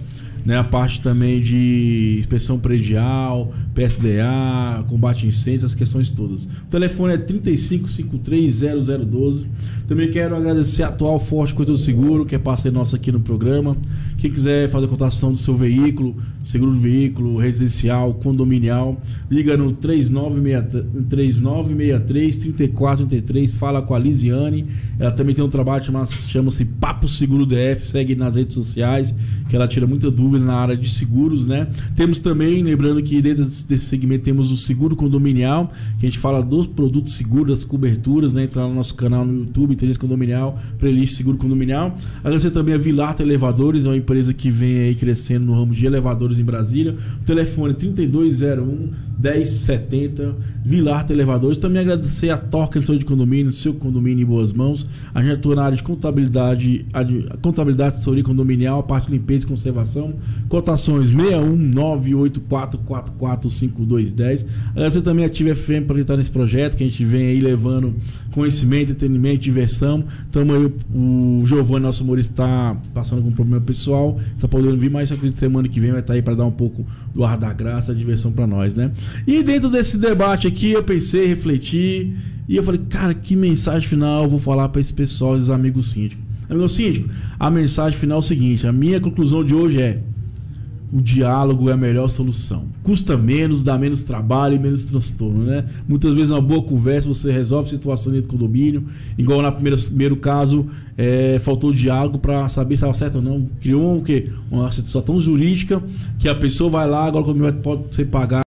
né? A parte também de inspeção predial, PSDA, combate a incêndios, as questões todas. O telefone é 3553-0012. Também quero agradecer a Atual Forte Corretora Seguro, que é parceiro nosso aqui no programa. Quem quiser fazer a cotação do seu veículo, seguro do veículo, residencial, condominial, liga no 3963-3433, fala com a Lisiane. Ela também tem um trabalho chama-se Papo Seguro DF, segue nas redes sociais, que ela tira muita dúvida na área de seguros, né? Temos também, lembrando que dentro desse segmento temos o seguro condominial, que a gente fala dos produtos seguros, das coberturas, né? Entra lá no nosso canal no YouTube, Interesse Condominial, playlist Seguro Condominial. Agradecer também a Vilarta Elevadores, é uma empresa que vem aí crescendo no ramo de elevadores em Brasília. O telefone 3201-1070, Vilarta Elevadores. Também agradecer a Torca Editor de Condomínio, seu condomínio em boas mãos. A gente atua na área de contabilidade, assessoria condominial, a parte de limpeza e conservação. Cotações 61984445210. Agradecer também a Ativa FM por estar nesse projeto, que a gente vem aí levando conhecimento, entretenimento, diversão. Então aí o Giovanni, nosso humorista, está passando algum problema pessoal, está podendo vir, mas acredito que semana que vem vai estar aí para dar um pouco do ar da graça, da diversão para nós, né? E dentro desse debate aqui, eu pensei, refleti, e eu falei, cara, que mensagem final eu vou falar para esse pessoal, esses amigos síndicos. Amigo síndico, a mensagem final é o seguinte: a minha conclusão de hoje é: o diálogo é a melhor solução. Custa menos, dá menos trabalho e menos transtorno, né? Muitas vezes uma boa conversa você resolve situações dentro do condomínio. Igual no primeiro caso, faltou diálogo para saber se estava certo ou não. Criou uma situação jurídica que a pessoa vai lá, agora o condomínio pode ser pagado